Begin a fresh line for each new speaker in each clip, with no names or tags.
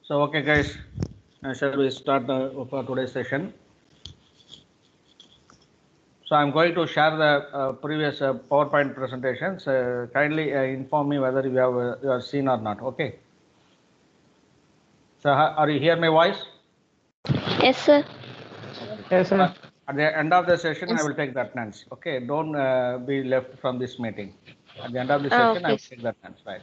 So, okay, guys, shall we start for today's session? So, I'm going to share the previous PowerPoint presentations. Kindly inform me whether you have seen or not. Okay. So, are you hear my voice?
Yes, sir.
Okay.
Yes, sir.
At the end of the session,
Yes.
I will take the attendance. Okay. Don't be left from this meeting. At the end of the session, I
Okay.
will take the attendance. Right.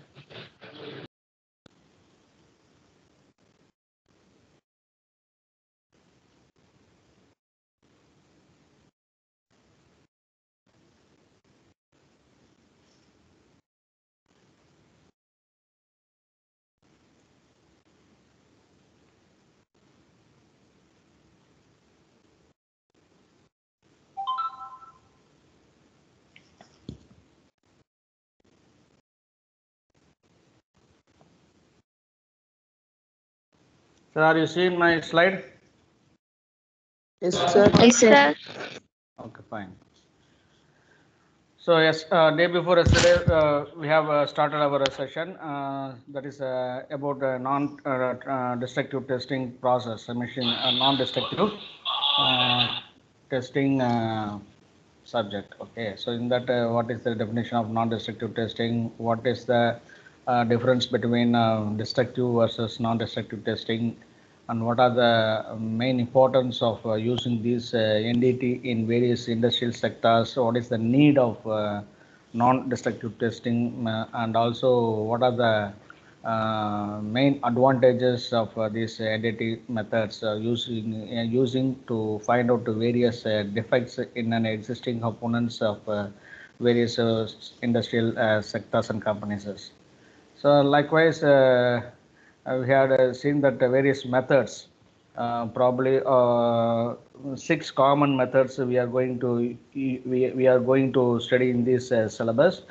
So, are you seeing my slide?
Yes, sir.
Yes, sir.
Okay, fine. So yes, day before yesterday, we have started our session that is about non-destructive testing process, machine non-destructive testing subject. Okay, so in that, what is the definition of non-destructive testing? What is the difference between destructive versus non-destructive testing? And what are the main importance of using this NDT in various industrial sectors? What is the need of non-destructive testing, and also what are the main advantages of these NDT methods using to find out the various defects in an existing components of various industrial sectors and companies. So likewise, we had seen that various methods, probably 6 common methods we are going to study in this syllabus.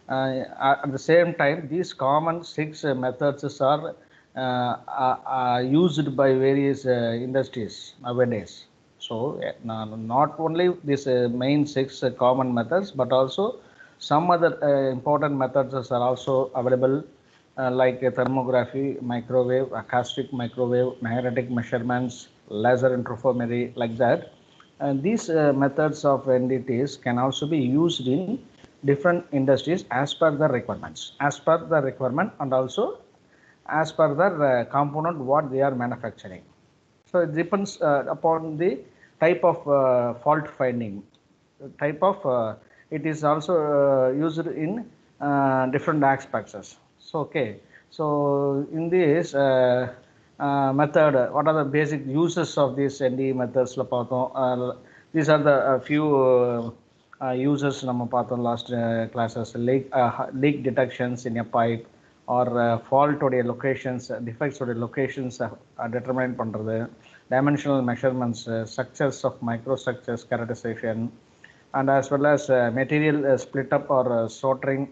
At the same time, these common 6 methods are used by various industries nowadays. So not only these main 6 common methods, but also some other important methods are also available, like thermography, microwave, acoustic microwave, magnetic measurements, laser interferometry, like that. And these methods of NDTs can also be used in different industries as per the requirements, and also as per the component what they are manufacturing. So it depends upon the type of fault finding. It is also used in different aspects. So okay, so in this method, what are the basic uses of these NDE methods? These are the few uses நம்ம பார்த்தோம் last classes. Leak detections in a pipe, or fault உடைய locations, defects உடைய locations determine பண்றது, dimensional measurements, structures of microstructures characterization, and as well as material split up or soldering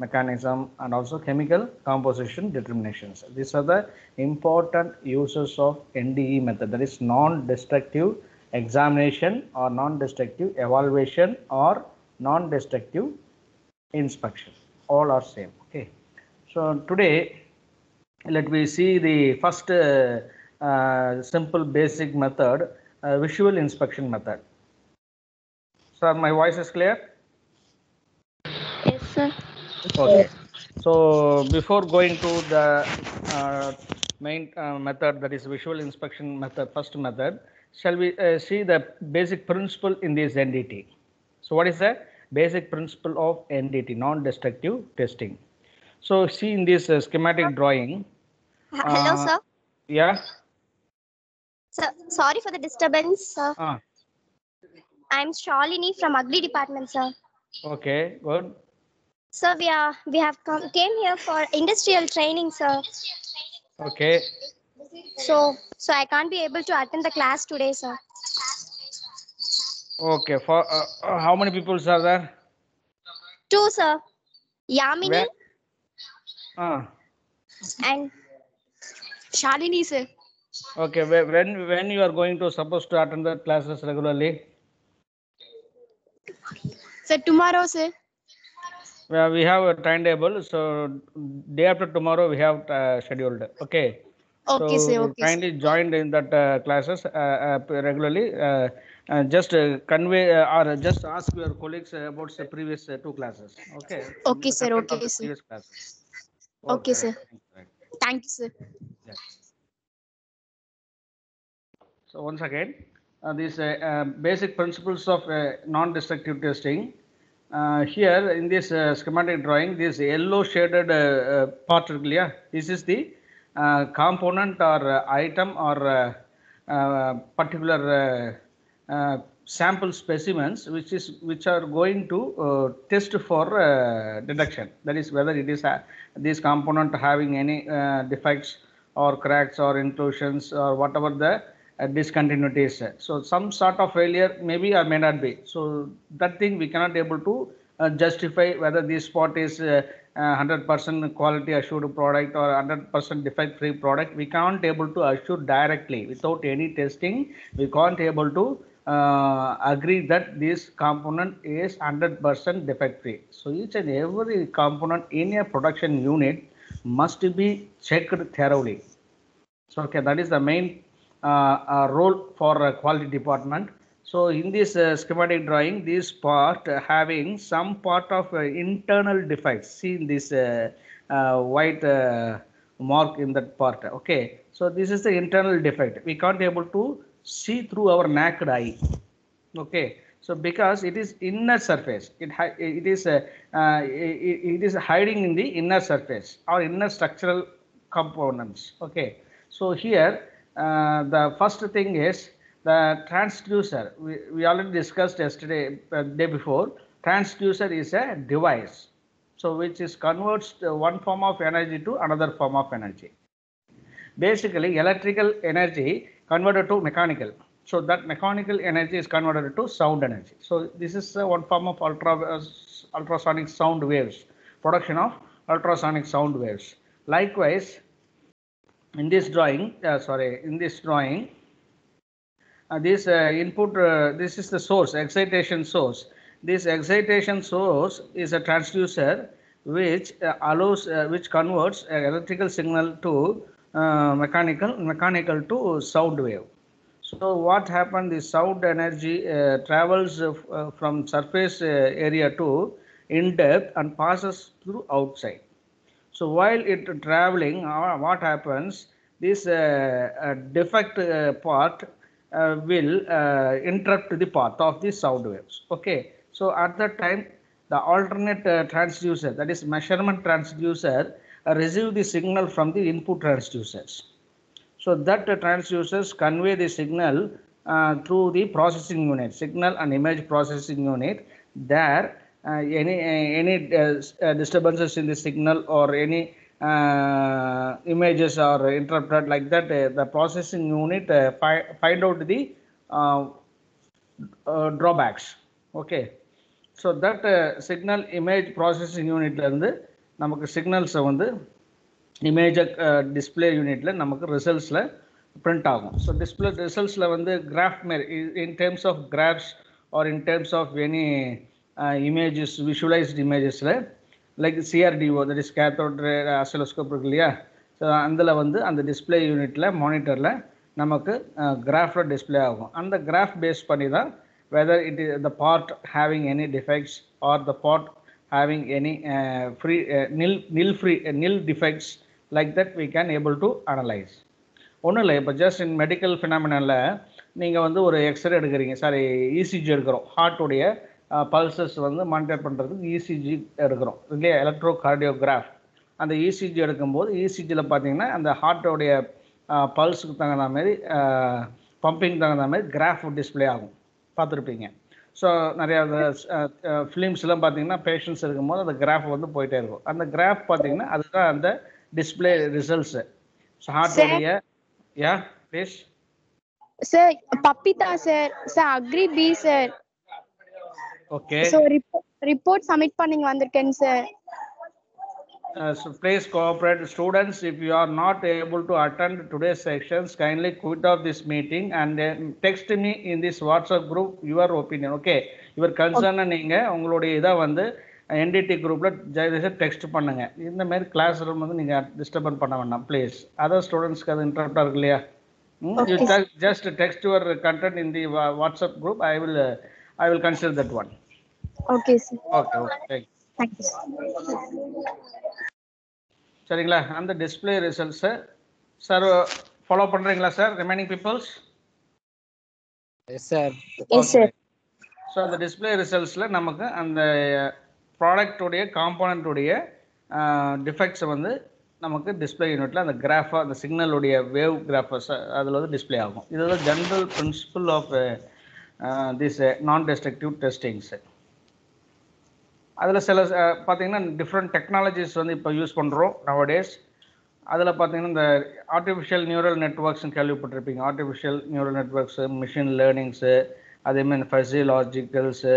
mechanism, and also chemical composition determinations. These are the important uses of NDE method, that is non-destructive examination or non-destructive evaluation or non-destructive inspection. All are same. Okay, so today let me see the first simple basic method, visual inspection method. Sir, my voice is clear?
Yes, sir.
Okay. So before going to the main method, that is visual inspection method, first method, shall we see the basic principle in this NDT? So what is the basic principle of NDT, non-destructive testing? So see in this schematic drawing.
Hello, sir.
Yeah.
Sir, sorry for the disturbance, sir.
Ah.
I'm Shalini from Agri Department, sir.
Okay. Good.
Sir, we have came here for industrial training, sir.
Okay.
So I can't be able to attend the class today, sir.
Okay. For how many people are there?
2, sir. Yamini
Where? Ah.
and Shalini, sir.
Okay. When you are going to supposed to attend the classes regularly?
Sir, tomorrow, sir.
Well, we have a timetable. So day after tomorrow we have scheduled. Okay.
Okay,
So
sir. Okay, sir.
kindly join in that classes regularly. Just convey or just ask your colleagues about the previous 2 classes. Okay.
Okay,
The
sir.
content of
Okay,
the
sir.
previous classes.
Okay,
Okay.
sir.
Right.
Thank you, sir.
Yeah. So once again, these basic principles of non-destructive testing. Here in this schematic drawing, this yellow shaded part, this is the component or item or particular sample specimens which are going to test for detection. That is whether it is this component having any defects or cracks or inclusions or whatever the discontinuities. So some sort of failure maybe or may not be. So that thing we cannot able to justify whether this spot is 100% quality assured product or 100% defect free product. We can't able to assure directly without any testing. We can't able to agree that this component is 100% defect free. So each and every component in a production unit must be checked thoroughly. So okay, that is the main role for quality department. So in this schematic drawing, this part having some part of internal defects. See in this white mark in that part. Okay, so this is the internal defect. We can't able to see through our naked eye. Okay, so because it is inner surface, it is hiding in the inner surface or inner structural components. Okay, so here the first thing is the transducer. We already discussed yesterday, day before. Transducer is a device, so which is converts one form of energy to another form of energy. Basically, electrical energy converted to mechanical. So that mechanical energy is converted to sound energy. So this is one form of ultrasonic sound waves, production of ultrasonic sound waves. Likewise, in this drawing, this input, this is the source, excitation source. This excitation source is a transducer which which converts electrical signal to mechanical to sound wave. So what happened? The sound energy travels from surface area to in depth and passes through outside. So while it traveling, what happens? This defect part will interrupt the path of the sound waves. Okay. So at that time, the alternate transducer, that is measurement transducer, receive the signal from the input transducers. So that transducers convey the signal through the processing unit, signal and image processing unit. There, any disturbances in the signal or any images are interrupted like that, the processing unit find out the drawbacks. Okay. So that signal image processing unit இருந்து நமக்கு சிக்னல்ஸை வந்து image display யூனிட்ல நமக்கு ரிசல்ட்ஸில் print ஆகும். So display ரிசல்ட்ஸில் வந்து graph மாரி in terms of graphs or in terms of any images visualised இமேஜஸில் like CRTO, that is cathode ray oscilloscope இருக்கு இல்லையா. ஸோ அதில் வந்து அந்த டிஸ்பிளே யூனிட்டில் மானிட்டரில் நமக்கு கிராஃபில் டிஸ்பிளே ஆகும். அந்த கிராஃப் பேஸ் பண்ணி தான் whether it is the part having any defects or the part having any nil defects, like that we can able to analyze. ஒன்றும் இல்லை, இப்போ ஜஸ்ட் இன் மெடிக்கல் ஃபினாமினலில் நீங்கள் வந்து ஒரு எக்ஸ்ரே எடுக்கிறீங்க, சாரி இசிஜி எடுக்கிறோம், ஹார்ட்டுடைய பல்சஸ் வந்து மானிட்டர் பண்ணுறதுக்கு இசிஜி எடுக்கிறோம் இல்லையா, எலக்ட்ரோ கார்டியோகிராஃப். அந்த இசிஜி எடுக்கும்போது இசிஜியில் பார்த்தீங்கன்னா அந்த ஹார்ட்டோடைய பல்ஸுக்கு தகுந்த மாதிரி பம்பிங் தகுந்த மாதிரி கிராஃப் டிஸ்பிளே ஆகும், பார்த்துருப்பீங்க. ஸோ நிறையா ஃபிலிம்ஸ்லாம் பார்த்தீங்கன்னா பேஷண்ட்ஸ் இருக்கும்போது அந்த கிராஃப் வந்து போயிட்டே இருக்கும். அந்த கிராஃப் பார்த்தீங்கன்னா அதுதான் அந்த டிஸ்பிளே ரிசல்ட்ஸு. ஸோ ஹார்ட்டோடைய யா ப்ளீஸ்
சார் பப்பிதா சார் அக்ரி பி sir.
Okay.
So report submit பண்ணிங்க வந்திருக்கேன் சார்.
So please cooperate students. If you are not able to attend today's sections, kindly quit off this meeting and text me in this WhatsApp group your opinion. Okay, your concern நீங்க உங்களுடைய இதை வந்து entity குரூப்ல text பண்ணுங்க. இந்த மாதிரி class room வந்து நீங்க டிஸ்டர்பன் பண்ண வேண்டாம் ப்ளீஸ். அதர் ஸ்டூடெண்ட்ஸ்க்கு அது இன்டரப்டா இருக்கு இல்லையா? You just text your content in the WhatsApp group. I will consider that one.
Okay sir.
Okay.
Thank you.
சரிங்களா? அந்த டிஸ்பிளே ரிசல்ட்ஸை சார் ஃபாலோ பண்ணுறீங்களா sir remaining peoples?
Yes sir.
Yes sir.
So அந்த display ரிசல்ட்ஸில் நமக்கு அந்த ப்ராடக்டுடைய காம்போனண்ட்டுடைய டிஃபெக்ட்ஸை வந்து நமக்கு டிஸ்பிளே யூனிட்டில் அந்த கிராஃபாக அந்த சிக்னலுடைய வேவ் கிராஃபர்ஸ் அதில் வந்து டிஸ்பிளே ஆகும். இதுதான் ஜென்ரல் பிரின்சிபல் ஆஃப் திஸ் நான் டெஸ்ட்ரக்டிவ் டெஸ்டிங்ஸு. அதில் சில பார்த்தீங்கன்னா டிஃப்ரெண்ட் டெக்னாலஜிஸ் வந்து இப்போ யூஸ் பண்ணுறோம் நவடேஸ். அதில் பார்த்தீங்கன்னா இந்த ஆர்டிஃபிஷியல் நியூரல் நெட்ஒர்க்ஸ்ன்னு கேள்விப்பட்டிருப்பீங்க. Artificial neural networks, machine learnings, அதேமாதிரி ஃபசியலாஜிக்கல்ஸு,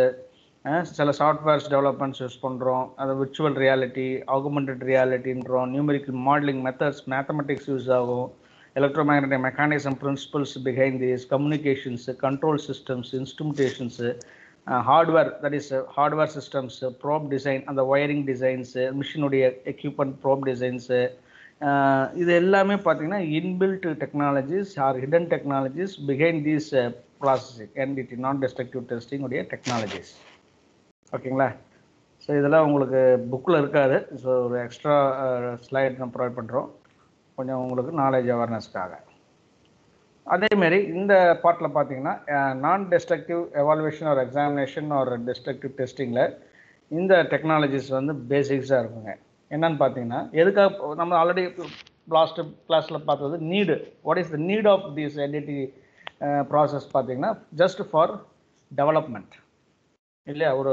சில சாஃப்ட்வேர்ஸ் டெவலப்மெண்ட்ஸ் யூஸ் பண்ணுறோம். அது விர்ச்சுவல் ரியாலிட்டி, ஆகுமெண்டட் ரியாலிட்டின்றோம், numerical modelling methods, mathematics use ஆகும், electromagnetic mechanism principles behind this, communications, control systems, instrumentations, hardware, that is hardware systems, probe design, and the wiring designs, மிஷினுடைய equipment probe designs, இது எல்லாமே பார்த்தீங்கன்னா inbuilt technologies or hidden technologies behind these processing NDT non destructive testing உடைய technologies. ஓகேங்களா? So இதெல்லாம் உங்களுக்கு புக்கில் இருக்காது. ஸோ ஒரு எக்ஸ்ட்ரா ஸ்லைட் நம்ம ப்ரொவைட் பண்ணுறோம் கொஞ்சம் உங்களுக்கு நாலேஜ் அவேர்னஸ்க்காக. அதேமாரி இந்த பார்ட்டில் பார்த்தீங்கன்னா நான் டெஸ்ட்ரக்டிவ் எவாலுவேஷன் ஒரு எக்ஸாமினேஷன் ஒரு டெஸ்ட்ரக்டிவ் டெஸ்டிங்கில் இந்த டெக்னாலஜிஸ் வந்து பேசிக்ஸாக இருக்குங்க. என்னன்னு பார்த்தீங்கன்னா எதுக்காக நம்ம ஆல்ரெடி லாஸ்ட் கிளாஸில் பார்த்தது need. What is the need of this NDT process பார்த்தீங்கன்னா ஜஸ்ட் ஃபார் டெவலப்மெண்ட் இல்லையா? ஒரு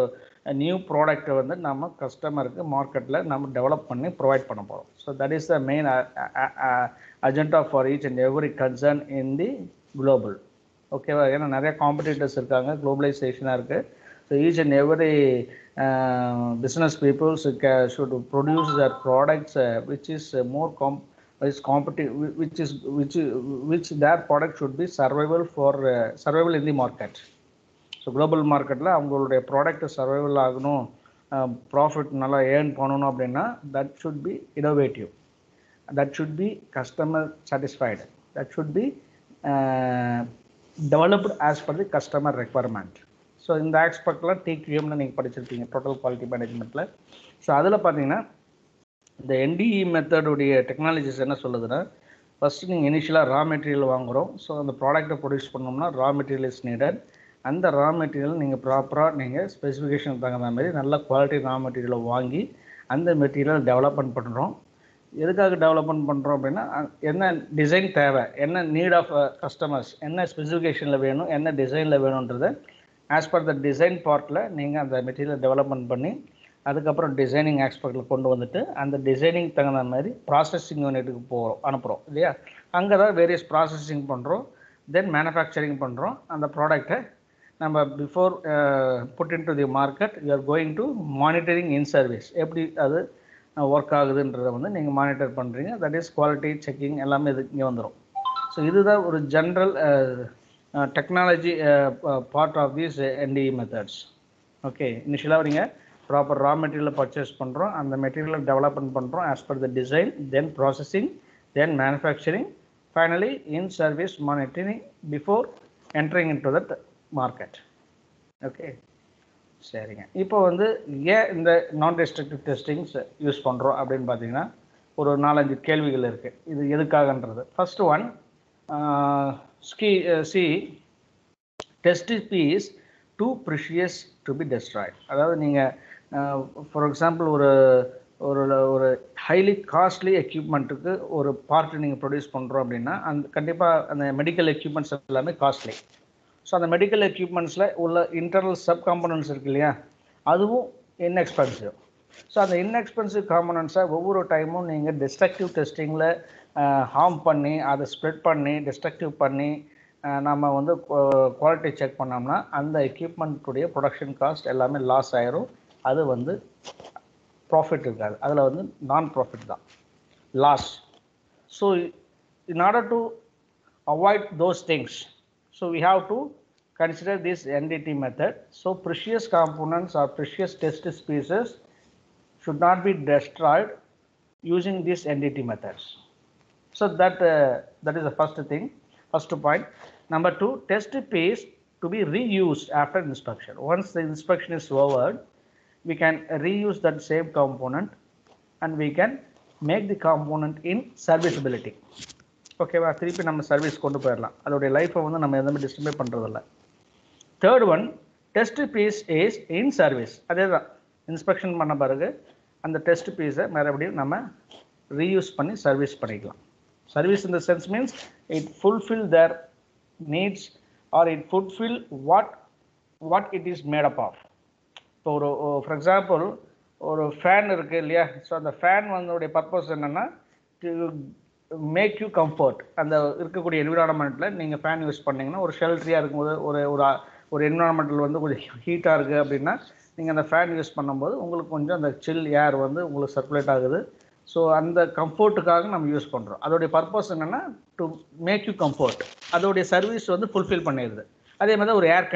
நியூ ப்ராடக்ட்டை வந்து நம்ம கஸ்டமருக்கு மார்க்கெட்டில் நம்ம டெவலப் பண்ணி ப்ரொவைட் பண்ண போகிறோம். So that is the main agenda for each and every concern in the global. ஓகேவா? ஏன்னா நிறைய காம்படிட்டர்ஸ் இருக்காங்க, குளோபலைசேஷனாக இருக்குது. So each and every business peoples should produce their products which is more which their product should be survival in the market. So global மார்க்கெட்டில் அவங்களுடைய product survival ஆகணும், profit நல்லா ஏர்ன் பண்ணணும் அப்படின்னா that should be innovative, that should be customer satisfied, that should B developed as per the customer requirement. So இந்த ஆஸ்பெக்ட்லாம் டிக்யூஎம்னு நீங்கள் படிச்சிருப்பீங்க, total quality மேனேஜ்மெண்ட்டில். So அதில் பார்த்தீங்கன்னா இந்த என்டிஇ மெத்தடுடைய டெக்னாலஜிஸ் என்ன சொல்லுதுன்னா, ஃபஸ்ட்டு நீங்கள் இனிஷியலாக ரா மெட்டீரியல் வாங்குகிறோம். ஸோ அந்த ப்ராடக்ட்டை ப்ரொடியூஸ் பண்ணோம்னா ரா மெட்டீரியல் இஸ் நீடட். அந்த ரா மெட்டீரியல் நீங்கள் ப்ராப்பராக நீங்கள் ஸ்பெசிஃபிகேஷன் தகுந்த மாதிரி நல்ல குவாலிட்டி ரா மெட்டீரியலை வாங்கி அந்த மெட்டீரியல் டெவலப்மெண்ட் பண்ணுறோம். எதுக்காக டெவலப்மெண்ட் பண்ணுறோம் அப்படின்னா என்ன டிசைன் தேவை, என்ன நீட் ஆஃப் கஸ்டமர்ஸ், என்ன ஸ்பெசிஃபிகேஷனில் வேணும், என்ன டிசைனில் வேணுன்றதை ஆஸ் பர் த டிசைன் பார்ட்டில் நீங்கள் அந்த மெட்டீரியல் டெவலப்மெண்ட் பண்ணி அதுக்கப்புறம் டிசைனிங் ஆஸ்பெக்டில் கொண்டு வந்துட்டு அந்த டிசைனிங் தகுந்த மாதிரி ப்ராசஸிங் யூனிட்டுக்கு அனுப்புகிறோம் இல்லையா? அங்கே தான் வேரியஸ் ப்ராசஸிங் பண்ணுறோம், தென் மேனுஃபேக்சரிங் பண்ணுறோம். அந்த ப்ராடக்டை நம்ம before put in to the market you are going to monitoring in service, எப்படி அது ஒர்க் ஆகுதுன்றதை வந்து நீங்கள் மானிட்டர் பண்ணுறீங்க. தட் இஸ் குவாலிட்டி செக்கிங் எல்லாமே இது இங்கே வந்துடும். ஸோ இதுதான் ஒரு general technology part of these NDE methods. Okay, இனிஷியலாக நீங்கள் ப்ராப்பர் ரா மெட்டீரியலை பர்ச்சேஸ் பண்ணுறோம், அந்த மெட்டீரியலை டெவலப்மெண்ட் பண்ணுறோம் as per the design, then processing, then manufacturing, finally in service monitoring before entering in to that market. Okay, சரிங்க. இப்போ வந்து ஏன் இந்த நான் டெஸ்ட்ரக்டிவ் டெஸ்டிங்ஸ் யூஸ் பண்ணுறோம் அப்படின்னு பார்த்தீங்கன்னா ஒரு 4-5 கேள்விகள் இருக்குது. இது எதுக்காகன்றது. First one, test piece too precious to be destroyed. அதாவது நீங்கள் ஃபார் எக்ஸாம்பிள் ஒரு ஹைலி காஸ்ட்லி எக்யூப்மெண்ட்டுக்கு ஒரு பார்ட் நீங்கள் ப்ரொடியூஸ் பண்ணுறோம் அப்படின்னா கண்டிப்பாக அந்த மெடிக்கல் எக்யூப்மெண்ட்ஸ் எல்லாமே காஸ்ட்லி. ஸோ அந்த மெடிக்கல் எக்யூப்மெண்ட்ஸில் உள்ள இன்டர்னல் சப் காம்பனன்ட்ஸ் இருக்கு இல்லையா, அதுவும் இன்எக்ஸ்பென்சிவ். ஸோ அந்த இன்எக்ஸ்பென்சிவ் காம்பனன்ட்ஸை ஒவ்வொரு டைமும் நீங்கள் டிஸ்ட்ரக்டிவ் டெஸ்டிங்கில் ஹார்ம் பண்ணி அதை ஸ்ப்ரெட் பண்ணி டிஸ்ட்ரக்டிவ் பண்ணி நம்ம வந்து குவாலிட்டி செக் பண்ணோம்னா அந்த எக்யூப்மெண்ட்டுடைய ப்ரொடக்ஷன் காஸ்ட் எல்லாமே லாஸ் ஆயிரும். அது வந்து ப்ராஃபிட் இருக்காது, அதில் வந்து நான் ப்ராஃபிட் தான், loss. So in order to avoid those things, so we have to consider this NDT method. So precious components or precious test pieces should not be destroyed using these NDT methods. So that is the first thing, first point. Number 2, test piece to be reused after inspection. Once the inspection is over, we can reuse that same component and we can make the component in serviceability. ஓகேவா, திருப்பி நம்ம service கொண்டு போயிடலாம், அதோடைய லைஃப்பை வந்து நம்ம எதுவுமே டிஸ்டர்பே பண்ணுறதில்ல. Third one, test piece is in service. அதே தான், இன்ஸ்பெக்ஷன் பண்ண பிறகு அந்த டெஸ்ட் பீஸை மறுபடியும் நம்ம ரீயூஸ் பண்ணி சர்வீஸ் பண்ணிக்கலாம். Service in the sense means it fulfil their needs or it fulfil what it is made up of. இப்போ ஒரு ஃபார் எக்ஸாம்பிள் ஒரு ஃபேன் இருக்குது இல்லையா, ஸோ அந்த ஃபேன் வந்து பர்பஸ் என்னென்னா டு மேக் யூ கம்ஃபர்ட். அந்த இருக்கக்கூடிய என்விரான்மெண்ட்டில் நீங்கள் ஃபேன் யூஸ் பண்ணிங்கன்னா ஒரு ஷெல்ட்ரியாக இருக்கும்போது ஒரு என்விரான்மெண்டல் வந்து கொஞ்சம் ஹீட்டாக இருக்குது அப்படின்னா நீங்கள் அந்த ஃபேன் யூஸ் பண்ணும்போது உங்களுக்கு கொஞ்சம் அந்த சில் ஏர் வந்து உங்களுக்கு சர்க்குலேட் ஆகுது. ஸோ அந்த கம்ஃபர்ட்டுக்காக நம்ம யூஸ் பண்ணுறோம். அதோடைய பர்பஸ் என்னென்னா டு மேக் யூ கம்ஃபர்ட். அதோடைய சர்வீஸ் வந்து ஃபுல்ஃபில் பண்ணிடுது. அதே மாதிரி ஒரு ஏர்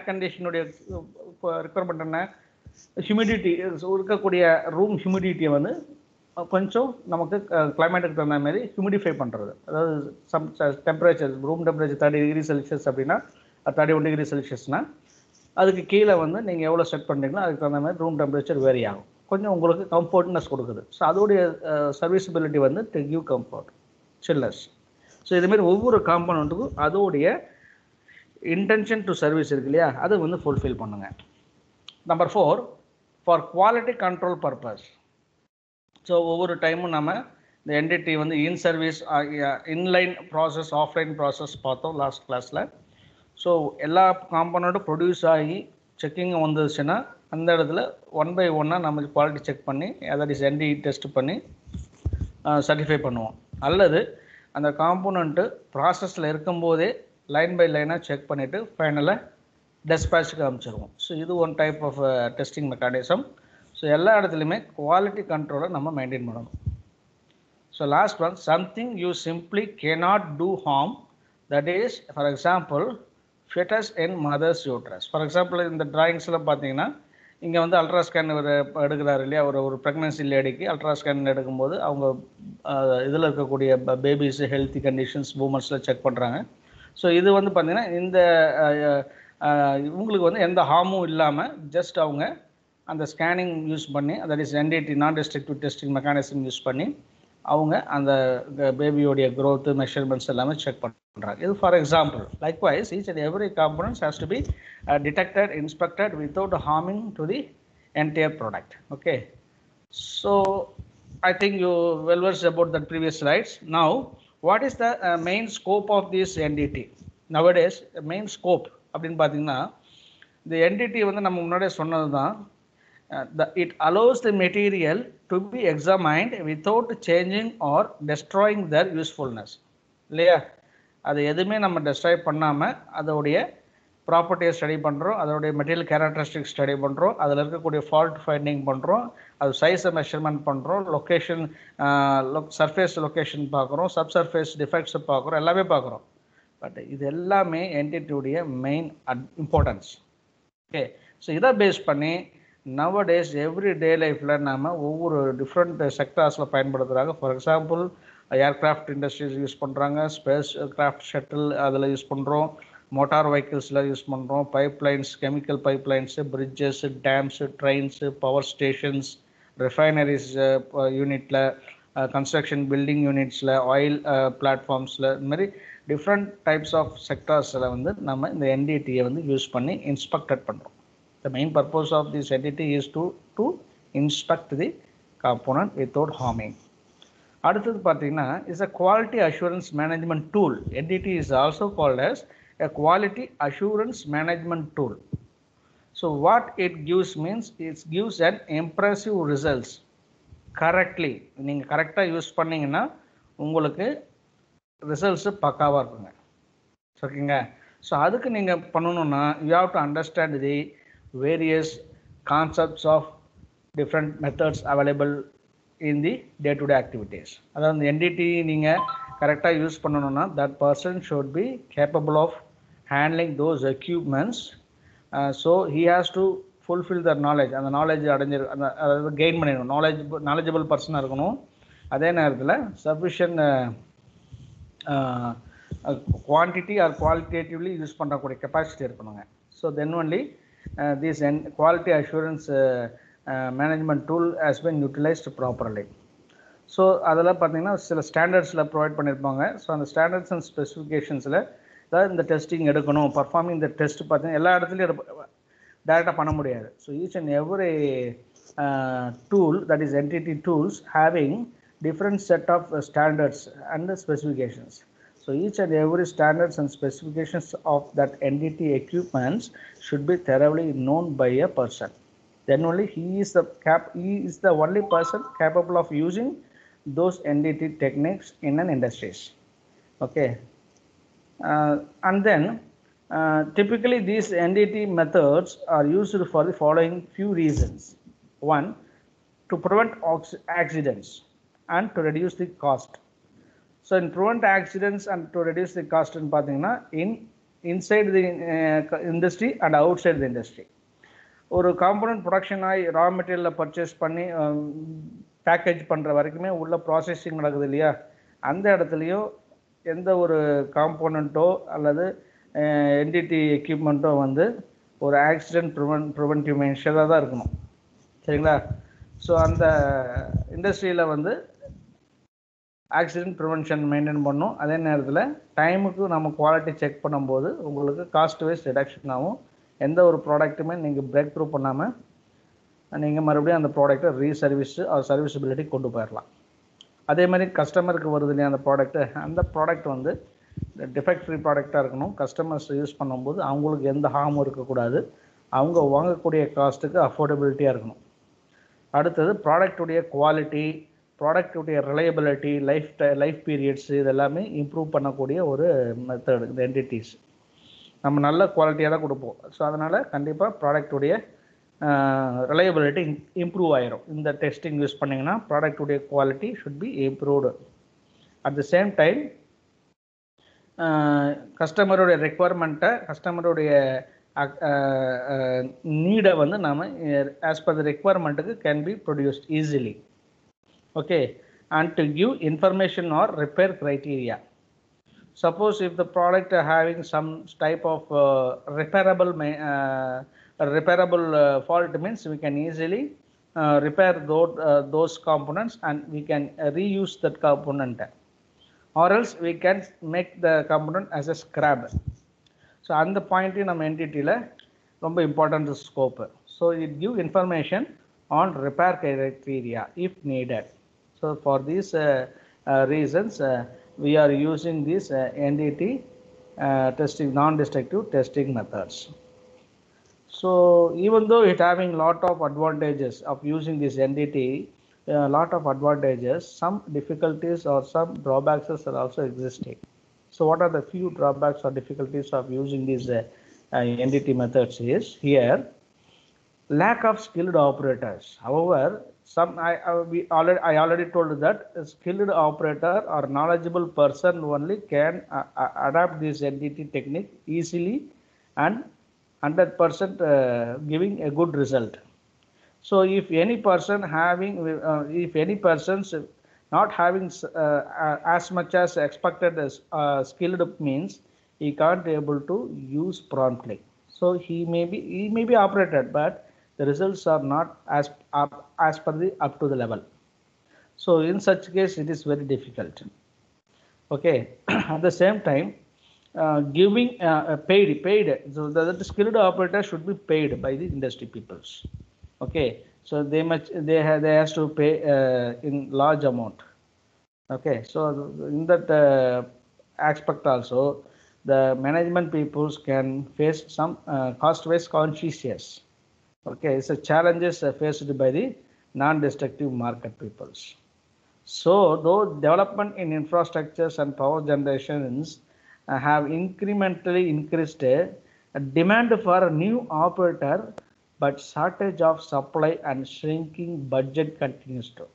கண்டிஷனுடைய ரெக்குவயர்மெண்ட் என்ன, ஹியூமிடிட்டி இருக்கக்கூடிய ரூம் ஹியூமிடிட்டியை வந்து கொஞ்சம் நமக்கு கிளைமேட்டுக்கு தகுந்த மாதிரி ஹியூமிடிஃபை பண்ணுறது. அதாவது some temperature, room temperature 30 degree Celsius அப்படின்னா 31 டிகிரி செல்சியஸ்னால் அதுக்கு கீழே வந்து நீங்கள் எவ்வளோ செட் பண்ணுறீங்களோ அதுக்கு தகுந்த மாதிரி ரூம் டெம்பரேச்சர் வேரி ஆகும், கொஞ்சம் உங்களுக்கு கம்ஃபர்ட்னஸ் கொடுக்குது. ஸோ அதோடைய சர்வீசபிலிட்டி வந்து to give comfort, chillness. So இதுமாரி ஒவ்வொரு காம்பனண்ட்டுக்கும் அதோடைய இன்டென்ஷன் டு சர்வீஸ் இருக்கு இல்லையா, அதை வந்து ஃபுல்ஃபில் பண்ணுங்கள். Number 4, for quality control purpose. So ஒவ்வொரு டைமும் நம்ம இந்த என்டிடி வந்து இன் service, inline process, offline process பார்த்தோம் லாஸ்ட் கிளாஸில். ஸோ எல்லா காம்பனண்ட்டும் ப்ரொடியூஸ் ஆகி செக்கிங் வந்துச்சுன்னா அந்த இடத்துல 1 by 1 நம்ம குவாலிட்டி செக் பண்ணி அதாவது என்டி டெஸ்ட் பண்ணி சர்டிஃபை பண்ணுவோம். அல்லது அந்த காம்பனண்ட்டு ப்ராசஸில் இருக்கும்போதே லைன் பை லைனாக செக் பண்ணிவிட்டு ஃபைனலாக டெஸ்பேட்சுக்கு அனுப்பிச்சிடுவோம். ஸோ இது one type of testing mechanism. So எல்லா இடத்துலையுமே குவாலிட்டி கண்ட்ரோலை நம்ம மெயின்டைன் பண்ணணும். So last one, something you simply cannot do harm, that is for example foetus in mother's uterus. For example இந்த டிராயிங்ஸ்லாம் பார்த்தீங்கன்னா இங்கே வந்து அல்ட்ராஸ்கேன் எடுக்கிறாரு இல்லையா, ஒரு ப்ரெக்னன்சி லேடிக்கு அல்ட்ராஸ்கேன் எடுக்கும்போது அவங்க இதில் இருக்கக்கூடிய பேபிஸ் ஹெல்த்தி கண்டிஷன்ஸ் மூமெண்ட்ஸில் செக் பண்ணுறாங்க. ஸோ இது வந்து பார்த்திங்கன்னா இந்த இவங்களுக்கு வந்து எந்த ஹார்மும் இல்லாமல் ஜஸ்ட் அவங்க அந்த ஸ்கேனிங் யூஸ் பண்ணி, that is NDT non destructive testing mechanism use பண்ணி அவங்க அந்த பேபியோடைய க்ரோத் மெஷர்மெண்ட்ஸ் எல்லாமே செக் பண்ணுறாங்க. இது for example. Likewise each and every components has to be detected, inspected without harming to the entire product. Okay, so I think you well versed about the previous slides. Now, what is the main scope of this NDT? Nowadays, the main scope அப்படின்னு பார்த்தீங்கன்னா இந்த entity வந்து நம்ம முன்னாடியே சொன்னது தான், it allows the material to be examined without changing or destroying their usefulness. இல்லையா, அது எதுவுமே நம்ம டெஸ்ட்ராய் பண்ணாமல் அதோடைய ப்ராப்பர்ட்டியை ஸ்டடி பண்ணுறோம், அதோடைய மெட்டீரியல் கேரக்டரிஸ்டிக்ஸ் ஸ்டடி பண்ணுறோம், அதில் இருக்கக்கூடிய ஃபால்ட் ஃபைண்டிங் பண்ணுறோம், அது சைஸை மெஷர்மெண்ட் பண்ணுறோம், லொக்கேஷன் சர்ஃபேஸ் லொக்கேஷன் பார்க்குறோம், சப் சர்ஃபேஸ் டிஃபெக்ட்ஸை பார்க்குறோம், எல்லாமே பார்க்குறோம். பட் இது எல்லாமே என்டிடியுடைய மெயின் இம்பார்ட்டன்ஸ். ஓகே, ஸோ இதை பேஸ் பண்ணி நவடேஸ் எவ்ரி டே லைஃப்பில் நம்ம ஒவ்வொரு டிஃப்ரெண்ட் செக்டார்ஸில் பயன்படுத்துகிறாங்க. For example aircraft industries use பண்ணுறாங்க, ஸ்பேஸ் கிராஃப்ட் ஷட்டில் அதில் யூஸ் பண்ணுறோம், மோட்டார் வெஹிக்கிள்ஸில் யூஸ் பண்ணுறோம், pipelines, chemical pipelines, bridges, dams, trains, power stations, refineries யூனிட்டில், கன்ஸ்ட்ரக்ஷன் பில்டிங் யூனிட்ஸில், ஆயில் பிளாட்ஃபார்ம்ஸில், இந்த மாதிரி டிஃப்ரெண்ட் டைப்ஸ் ஆஃப் செக்டார்ஸில் வந்து நம்ம இந்த என்டிடியை வந்து யூஸ் பண்ணி இன்ஸ்பெக்டட் பண்ணுறோம். The main purpose of this entity is to inspect the component without harming. அடுத்தது பார்த்தீங்கன்னா is a quality assurance management tool. NDT is also called as a quality assurance management tool. So what it gives means it gives an impressive results correctly. நீங்கள் கரெக்டாக use பண்ணிங்கன்னா உங்களுக்கு results பக்காவாக இருக்குங்க. ஓகேங்க. So அதுக்கு நீங்கள் பண்ணணுன்னா you have to understand the various concepts of different methods available in the day to day activities. அதாவது என்டிடி நீங்கள் கரெக்டாக யூஸ் பண்ணணுன்னா that person should be capable of handling those equipments. So he has to fulfil their knowledge. அந்த knowledge அந்த அதாவது gain பண்ணிடணும். Knowledgeable பர்சனாக இருக்கணும். அதே நேரத்தில் sufficient quantity or qualitatively use பண்ணக்கூடிய கெப்பாசிட்டி இருக்கணுங்க. So then only this quality assurance management tool has been utilised properly. So அதில் பார்த்தீங்கன்னா சில ஸ்டாண்டர்ட்ஸில் ப்ரொவைட் பண்ணியிருப்பாங்க. ஸோ அந்த ஸ்டாண்டர்ட்ஸ் அண்ட் ஸ்பெசிஃபிகேஷன்ஸில் அதாவது இந்த டெஸ்டிங் எடுக்கணும், பர்ஃபார்மிங் இந்த டெஸ்ட் பார்த்தீங்கன்னா எல்லா இடத்துலையும் டேரெக்டாக பண்ண முடியாது. So each and every tool, that is entity tools, having different set of standards and specifications. So each and every standards and specifications of that entity equipments should be thoroughly known by a person. Then only he is the only person capable of using those entity techniques in an industries. Okay. And then typically these entity methods are used for the following few reasons. One, to prevent accidents and to reduce the cost. So in prevent accidents and to reduce the cost in பார்த்தீங்கன்னா inside the industry and outside the industry. ஒரு component production ஆகி ரா மெட்டீரியலில் purchase பண்ணி package பண்ணுற வரைக்குமே உள்ள processing நடக்குது இல்லையா, அந்த இடத்துலையும் எந்த ஒரு காம்போனண்ட்டோ அல்லது என்டிடி எக்யூப்மெண்ட்டோ வந்து ஒரு ஆக்சிடென்ட் ப்ரிவென்டிவ் மெஷராக தான் இருக்கணும். சரிங்களா? ஸோ அந்த இண்டஸ்ட்ரியில் வந்து ஆக்சிடென்ட் ப்ரிவென்ஷன் மெயின்டைன் பண்ணணும். அதே நேரத்தில் டைமுக்கு நம்ம குவாலிட்டி செக் பண்ணும்போது உங்களுக்கு காஸ்ட் வைஸ் ரிடக்ஷன் ஆகும். எந்த ஒரு ப்ராடக்ட்டுமே நீங்கள் பிரேக் த்ரூ பண்ணாமல் நீங்கள் மறுபடியும் அந்த ப்ராடக்ட்டை ரீசர்வீஸு சர்வீசபிலிட்டி கொண்டு போயிடலாம். அதே மாதிரி கஸ்டமருக்கு வருது இல்லையா அந்த ப்ராடக்ட்டு, அந்த ப்ராடக்ட் வந்து டிஃபெக்ட் ஃப்ரீ ப்ராடக்டாக இருக்கணும். கஸ்டமர்ஸ் யூஸ் பண்ணும்போது அவங்களுக்கு எந்த ஹார்மும் இருக்கக்கூடாது. அவங்க வாங்கக்கூடிய காஸ்ட்டுக்கு அஃபோர்டபிலிட்டியாக இருக்கணும். அடுத்தது ப்ராடக்டுடைய குவாலிட்டி, ப்ராடக்டுடைய ரிலையபிலிட்டி, லைஃப் பீரியட்ஸ் இதெல்லாமே இம்ப்ரூவ் பண்ணக்கூடிய ஒரு மெத்தட் இந்த என்டிட்டிஸ். நம்ம நல்ல குவாலிட்டியாக தான் கொடுப்போம். ஸோ அதனால் கண்டிப்பாக ப்ராடக்டுடைய ரிலையபிலிட்டி இம்ப்ரூவ் ஆயிரும். இந்த டெஸ்டிங் யூஸ் பண்ணிங்கன்னா ப்ராடக்டுடைய quality should be improved. At the same time கஸ்டமருடைய ரெக்குவயர்மெண்ட்டை, கஸ்டமருடைய நீடை வந்து நாம் ஆஸ் பர் த ரெக்குவயர்மெண்ட்டுக்கு can be produced easily. Okay. And to give information or repair criteria. Suppose if the product having some type of repairable fault means we can easily repair those components and we can reuse that component, or else we can make the component as a scrap. So and the point in நம்ம என்டிட்டியில் ரொம்ப important scope. So it give information on repair criteria if needed. So for these reasons we are using this NDT testing, non-destructive testing methods. So even though it having lot of advantages of using this NDT, lot of advantages, some difficulties or some drawbacks are also existing. So what are the few drawbacks or difficulties of using these NDT methods is here lack of skilled operators. However, I already told that a skilled operator or knowledgeable person only can adapt this NDT technique easily and 100% giving a good result. So if any person not having as much as expected as skilled means he can't able to use promptly. So he may be operated, but the results are not as per the up to the level. So in such case it is very difficult. Okay. At the same time giving paid, so the skilled operator should be paid by the industry peoples. Okay. So they has to pay in large amount. Okay, so in that aspect also, the management peoples can face some cost-wise conscious. Okay, so challenges faced by the non-destructive market peoples. So though development in infrastructures and power generations have incrementally increased a demand for a new operator, but shortage of supply and shrinking budget continues to.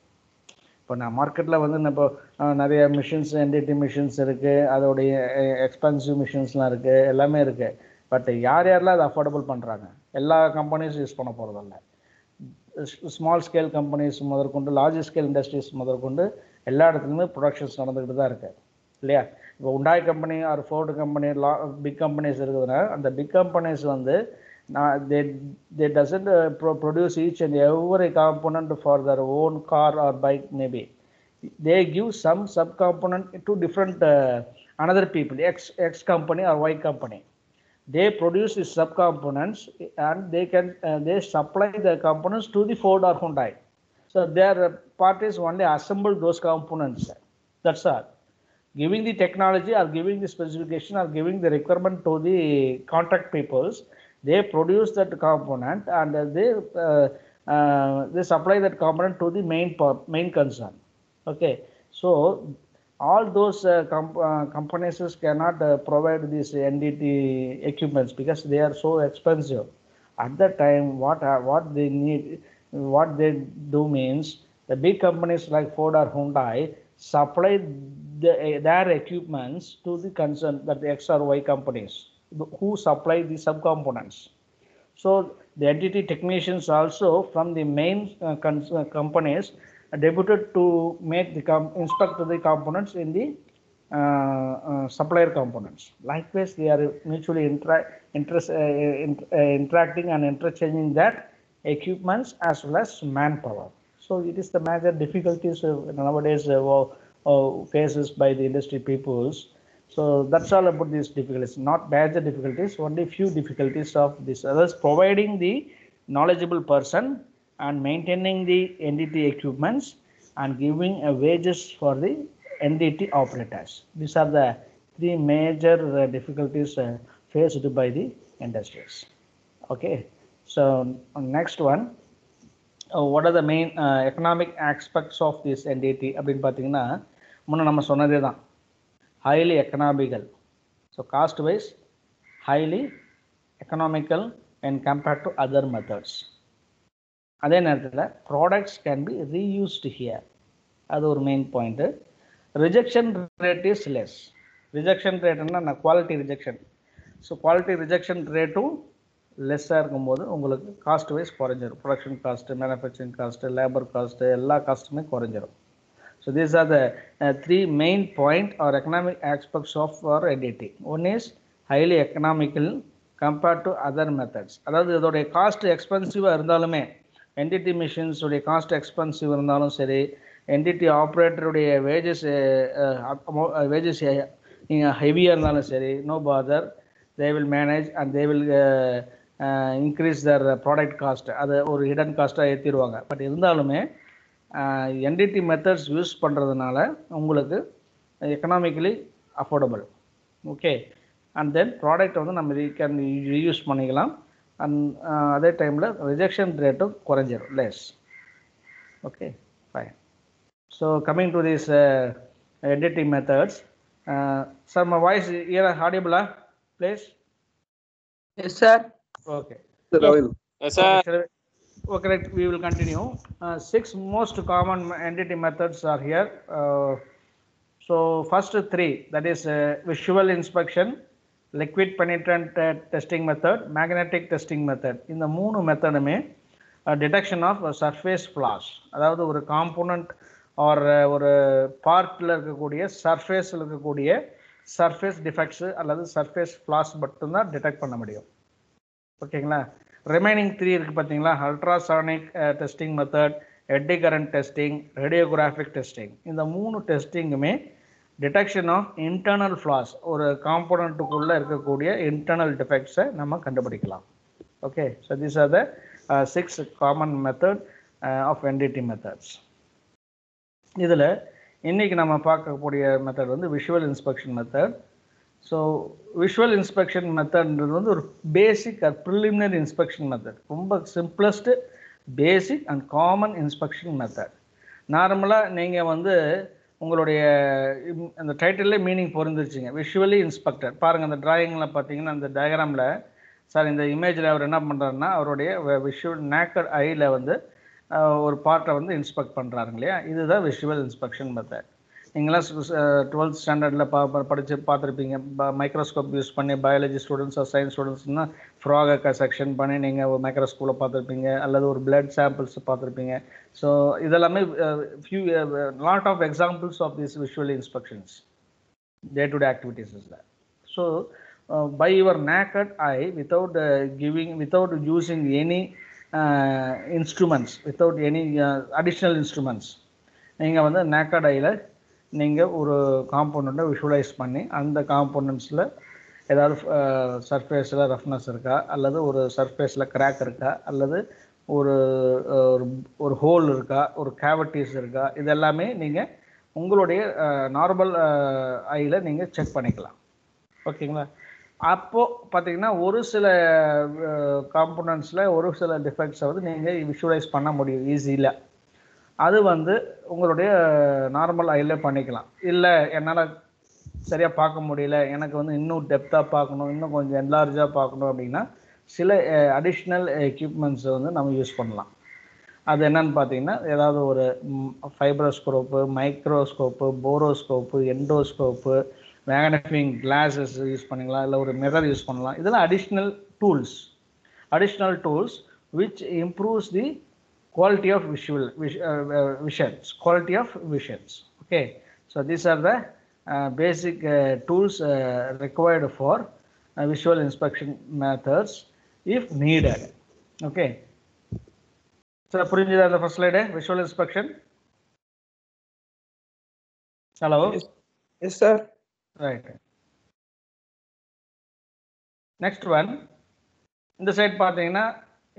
இப்போ நான் மார்க்கெட்டில் வந்து இப்போ நிறைய machines entity machines இருக்குது, அதோடைய expensive மிஷின்ஸ்லாம் இருக்குது, எல்லாமே இருக்குது. பட் யாரெல்லாம் அதை அஃபோர்டபுள் பண்ணுறாங்க? எல்லா கம்பெனிஸும் யூஸ் பண்ண போகிறதில்ல. ஸ்மால் ஸ்கேல் கம்பெனிஸ் முதற்கொண்டு லார்ஜ் ஸ்கேல் இண்டஸ்ட்ரீஸ் முதற்கொண்டு எல்லா இடத்துலையுமே ப்ரொடக்ஷன்ஸ் நடந்துக்கிட்டு தான் இருக்குது இல்லையா? இப்போ Hyundai company or Ford company big companies இருக்குதுன்னா அந்த பிக் கம்பெனிஸ் வந்து they doesn't produce each and every component for their own car or bike. Maybe they give some sub component to different another people, X company or Y company. They produce the sub components and they supply the components to the Ford or Hyundai. So their parties only assemble those components. That's all. Giving the technology or giving the specification or giving the requirement to the contract peoples, they produce that component and they supply that component to the main concern. Okay, so all those companies cannot provide these NDT equipments because they are so expensive. At that time, what they need, what they do means the big companies like Ford or Hyundai supply their equipments to the concern that the X or Y companies who supply the subcomponents. So the entity technicians also from the main companies debuted to make the inspect the components in the supplier components. Likewise, they are mutually interacting and interchanging that equipments as well as manpower. So it is the major difficulties nowadays faces by the industry peoples. So that's all about these difficulties, not major difficulties, only few difficulties of this. Others providing the knowledgeable person and maintaining the NDT equipments and giving wages for the NDT operators. These are the three major difficulties faced by the industries. Okay, so next one, what are the main economic aspects of this NDT? அப்படின்னு பார்த்தீங்கன்னா முன்ன நம்ம சொன்னதே தான், highly economical. So cost wise highly economical and compared to other methods. அதே நேரத்தில் products can be reused here. அது ஒரு main point. Rejection rate is less. Rejection ரேட்னா quality rejection. So quality rejection ரேட்டும் லெஸ்ஸாக இருக்கும்போது உங்களுக்கு காஸ்ட் வைஸ் குறைஞ்சிரும். Production cost, manufacturing cost, labour cost, எல்லா காஸ்ட்டுமே குறைஞ்சிரும். So these are the three main point or economic aspects of our NDT. One is highly economical compared to other methods. அதாவது இதோடைய காஸ்ட் எக்ஸ்பென்சிவாக இருந்தாலுமே, NDT மிஷின்ஸ் உடைய cost expensive இருந்தாலும் சரி, NDT ஆப்ரேட்டருடைய வேஜஸ் நீங்கள் ஹெவியாக இருந்தாலும் சரி, no bother, they will manage and they will increase their product cost. அது ஒரு ஹிடன் காஸ்ட்டாக ஏற்றிடுவாங்க. பட் இருந்தாலுமே NDT மெத்தட்ஸ் யூஸ் பண்ணுறதுனால உங்களுக்கு economically affordable. Okay, and then product வந்து நம்ம ரீயூஸ் பண்ணிக்கலாம். அண்ட் அதே டைமில் ரிஜெக்ஷன் ரேட்டும் குறைஞ்சிடும், less. Okay, fine. So coming to this NDT methods, sir my voice here ஆடியபிளா please?
Yes, sir.
Okay.
Yes, sir.
Okay, right, we will continue. 6 most common NDT methods are here. So first 3, that is visual inspection, liquid penetrant testing method, magnetic testing method. இந்த 3 மெத்தடுமே detection of surface flaws, அதாவது ஒரு component R ஒரு பார்ட்டில் இருக்கக்கூடிய சர்ஃபேஸில் இருக்கக்கூடிய surface defects அல்லது surface flaws மட்டும்தான் டிடெக்ட் பண்ண முடியும். ஓகேங்களா? ரிமைனிங் 3 இருக்குது பார்த்தீங்களா, அல்ட்ராசானிக் டெஸ்டிங் மெத்தட், எட்டி கரண்ட் டெஸ்டிங், ரேடியோகிராஃபிக் டெஸ்டிங். இந்த 3 டெஸ்டிங்குமே டிடெக்ஷன் ஆஃப் இன்டர்னல் ஃப்ளாஸ், ஒரு காம்போனண்ட்டுக்குள்ளே இருக்கக்கூடிய இன்டர்னல் டிஃபெக்ட்ஸை நம்ம கண்டுபிடிக்கலாம். Okay, so these are the 6 common method of NDT methods. இதில் இன்றைக்கி நம்ம பார்க்கக்கூடிய மெத்தட் வந்து visual inspection method. So visual inspection மெத்தட்ன்றது வந்து ஒரு basic or preliminary inspection method. ரொம்ப simplest basic and common inspection method. நார்மலாக நீங்கள் வந்து உங்களுடைய அந்த டைட்டிலே மீனிங் பொருந்துருச்சுங்க, விஷுவலி இன்ஸ்பெக்டட். பாருங்கள் அந்த டிராயிங்கில் பார்த்தீங்கன்னா அந்த டயக்ராமில் சார் இந்த இமேஜில் அவர் என்ன பண்ணுறாருன்னா அவருடைய விஷுவல் நேக்கட் ஐயில் வந்து ஒரு பார்ட்டை வந்து இன்ஸ்பெக்ட் பண்ணுறாருங்க இல்லையா, இதுதான் விஷுவல் இன்ஸ்பெக்ஷன் மெத்தட். நீங்களாம் 12th ஸ்டாண்டர்டில் படித்து பார்த்துருப்பீங்க. மைக்ரோஸ்கோப் யூஸ் பண்ணி பயாலஜி ஸ்டூடெண்ட்ஸ் சயின்ஸ் ஸ்டூடெண்ட்ஸ்னால் ஃப்ராகை செக்ஷன் பண்ணி நீங்கள் ஒரு மைக்ரோஸ்கோப்பில் பார்த்துருப்பீங்க, அல்லது ஒரு பிளட் சாம்பிள்ஸ் பார்த்துருப்பீங்க. ஸோ இதெல்லாமே lot of examples of this visual inspections day to day activities is that. So by your naked eye, without using any instruments, without any additional instruments, நீங்கள் வந்து நேக்கட் ஐயில் நீங்கள் ஒரு காம்போனண்ட்டை விஷுவலைஸ் பண்ணி அந்த காம்போனண்ட்ஸில் ஏதாவது சர்ஃபேஸில் ரஃப்னஸ் இருக்கா, அல்லது ஒரு சர்ஃபேஸில் கிராக் இருக்கா, அல்லது ஒரு ஹோல் இருக்கா, ஒரு கேவிட்டிஸ் இருக்கா, இதெல்லாமே நீங்கள் உங்களுடைய நார்மல் ஐயில் நீங்கள் செக் பண்ணிக்கலாம். ஓகேங்களா? அப்போது பார்த்தீங்கன்னா ஒரு சில காம்போனன்ட்ஸில் ஒரு சில டிஃபெக்ட்ஸை வந்து நீங்கள் விஷுவலைஸ் பண்ண முடியும் ஈஸியில். அது வந்து உங்களுடைய நார்மல் ஐயில் பண்ணிக்கலாம். இல்லை என்னால் சரியாக பார்க்க முடியல, எனக்கு வந்து இன்னும் டெப்த்தாக பார்க்கணும், இன்னும் கொஞ்சம் என்லார்ஜாக பார்க்கணும் அப்படின்னா சில அடிஷ்னல் எக்யூப்மெண்ட்ஸை வந்து நம்ம யூஸ் பண்ணலாம். அது என்னன்னு பார்த்தீங்கன்னா ஏதாவது ஒரு ஃபைப்ரோஸ்கோப்பு, மைக்ரோஸ்கோப்பு, போரோஸ்கோப்பு, எண்டோஸ்கோப்பு, மேக்னிஃபையிங் கிளாஸஸ் யூஸ் பண்ணிக்கலாம், இல்லை ஒரு மிரர் யூஸ் பண்ணலாம். இதெல்லாம் additional tools which improves the quality of visions. Okay, so these are the basic tools required for visual inspection methods if needed. Okay, so புரிஞ்சுதா அந்த first slide visual inspection? Hello?
Yes sir.
Right. Next one, இந்த side பார்த்தீங்கன்னா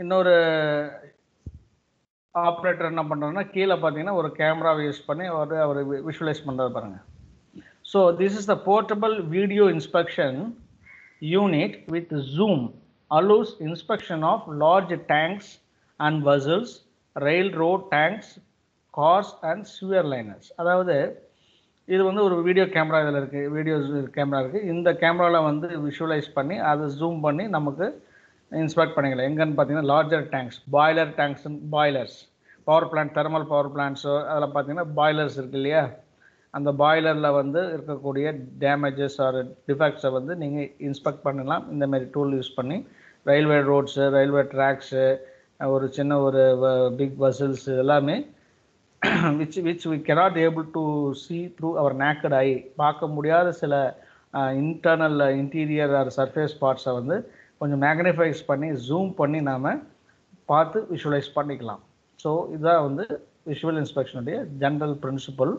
இன்னொரு operator என்ன பண்ணுறோன்னா கீழே பார்த்தீங்கன்னா ஒரு கேமராவை யூஸ் பண்ணி அவர் விஷுவலைஸ் பண்ணுறது பாருங்கள். So this is the portable video inspection unit with zoom allows inspection of large tanks and vessels, railroad tanks, cars and sewer liners. அதாவது இது வந்து ஒரு வீடியோ கேமரா இதில் இருக்குது, கேமரா இருக்குது. இந்த கேமராவில் வந்து விஷுவலைஸ் பண்ணி அதை ஜூம் பண்ணி நமக்கு இன்ஸ்பெக்ட் பண்ணிக்கலாம். எங்கன்னு பார்த்தீங்கன்னா larger tanks, boilers, power plant, thermal power பிளான்ட்ஸோ அதில் பார்த்தீங்கன்னா பாய்லர்ஸ் இருக்குது இல்லையா, அந்த பாய்லரில் வந்து இருக்கக்கூடிய டேமேஜஸ் ஆர் டிஃபெக்ட்ஸை வந்து நீங்கள் இன்ஸ்பெக்ட் பண்ணலாம் இந்தமாரி டூல் யூஸ் பண்ணி. ரயில்வே ரோட்ஸு, ரயில்வே ட்ராக்ஸு, ஒரு சின்ன ஒரு பிக் வசல்ஸ் எல்லாமே which we cannot able to see through our naked eye, பார்க்க முடியாத சில இன்டர்னல் இன்டீரியர் ஆர் சர்ஃபேஸ் பார்ட்ஸை வந்து கொஞ்சம் மேக்னிஃபைஸ் பண்ணி ஜூம் பண்ணி நாம் பார்த்து விஷுவலைஸ் பண்ணிக்கலாம். ஸோ இதுதான் வந்து விஷுவல் இன்ஸ்பெக்ஷனுடைய ஜென்ரல் பிரின்சிபல்.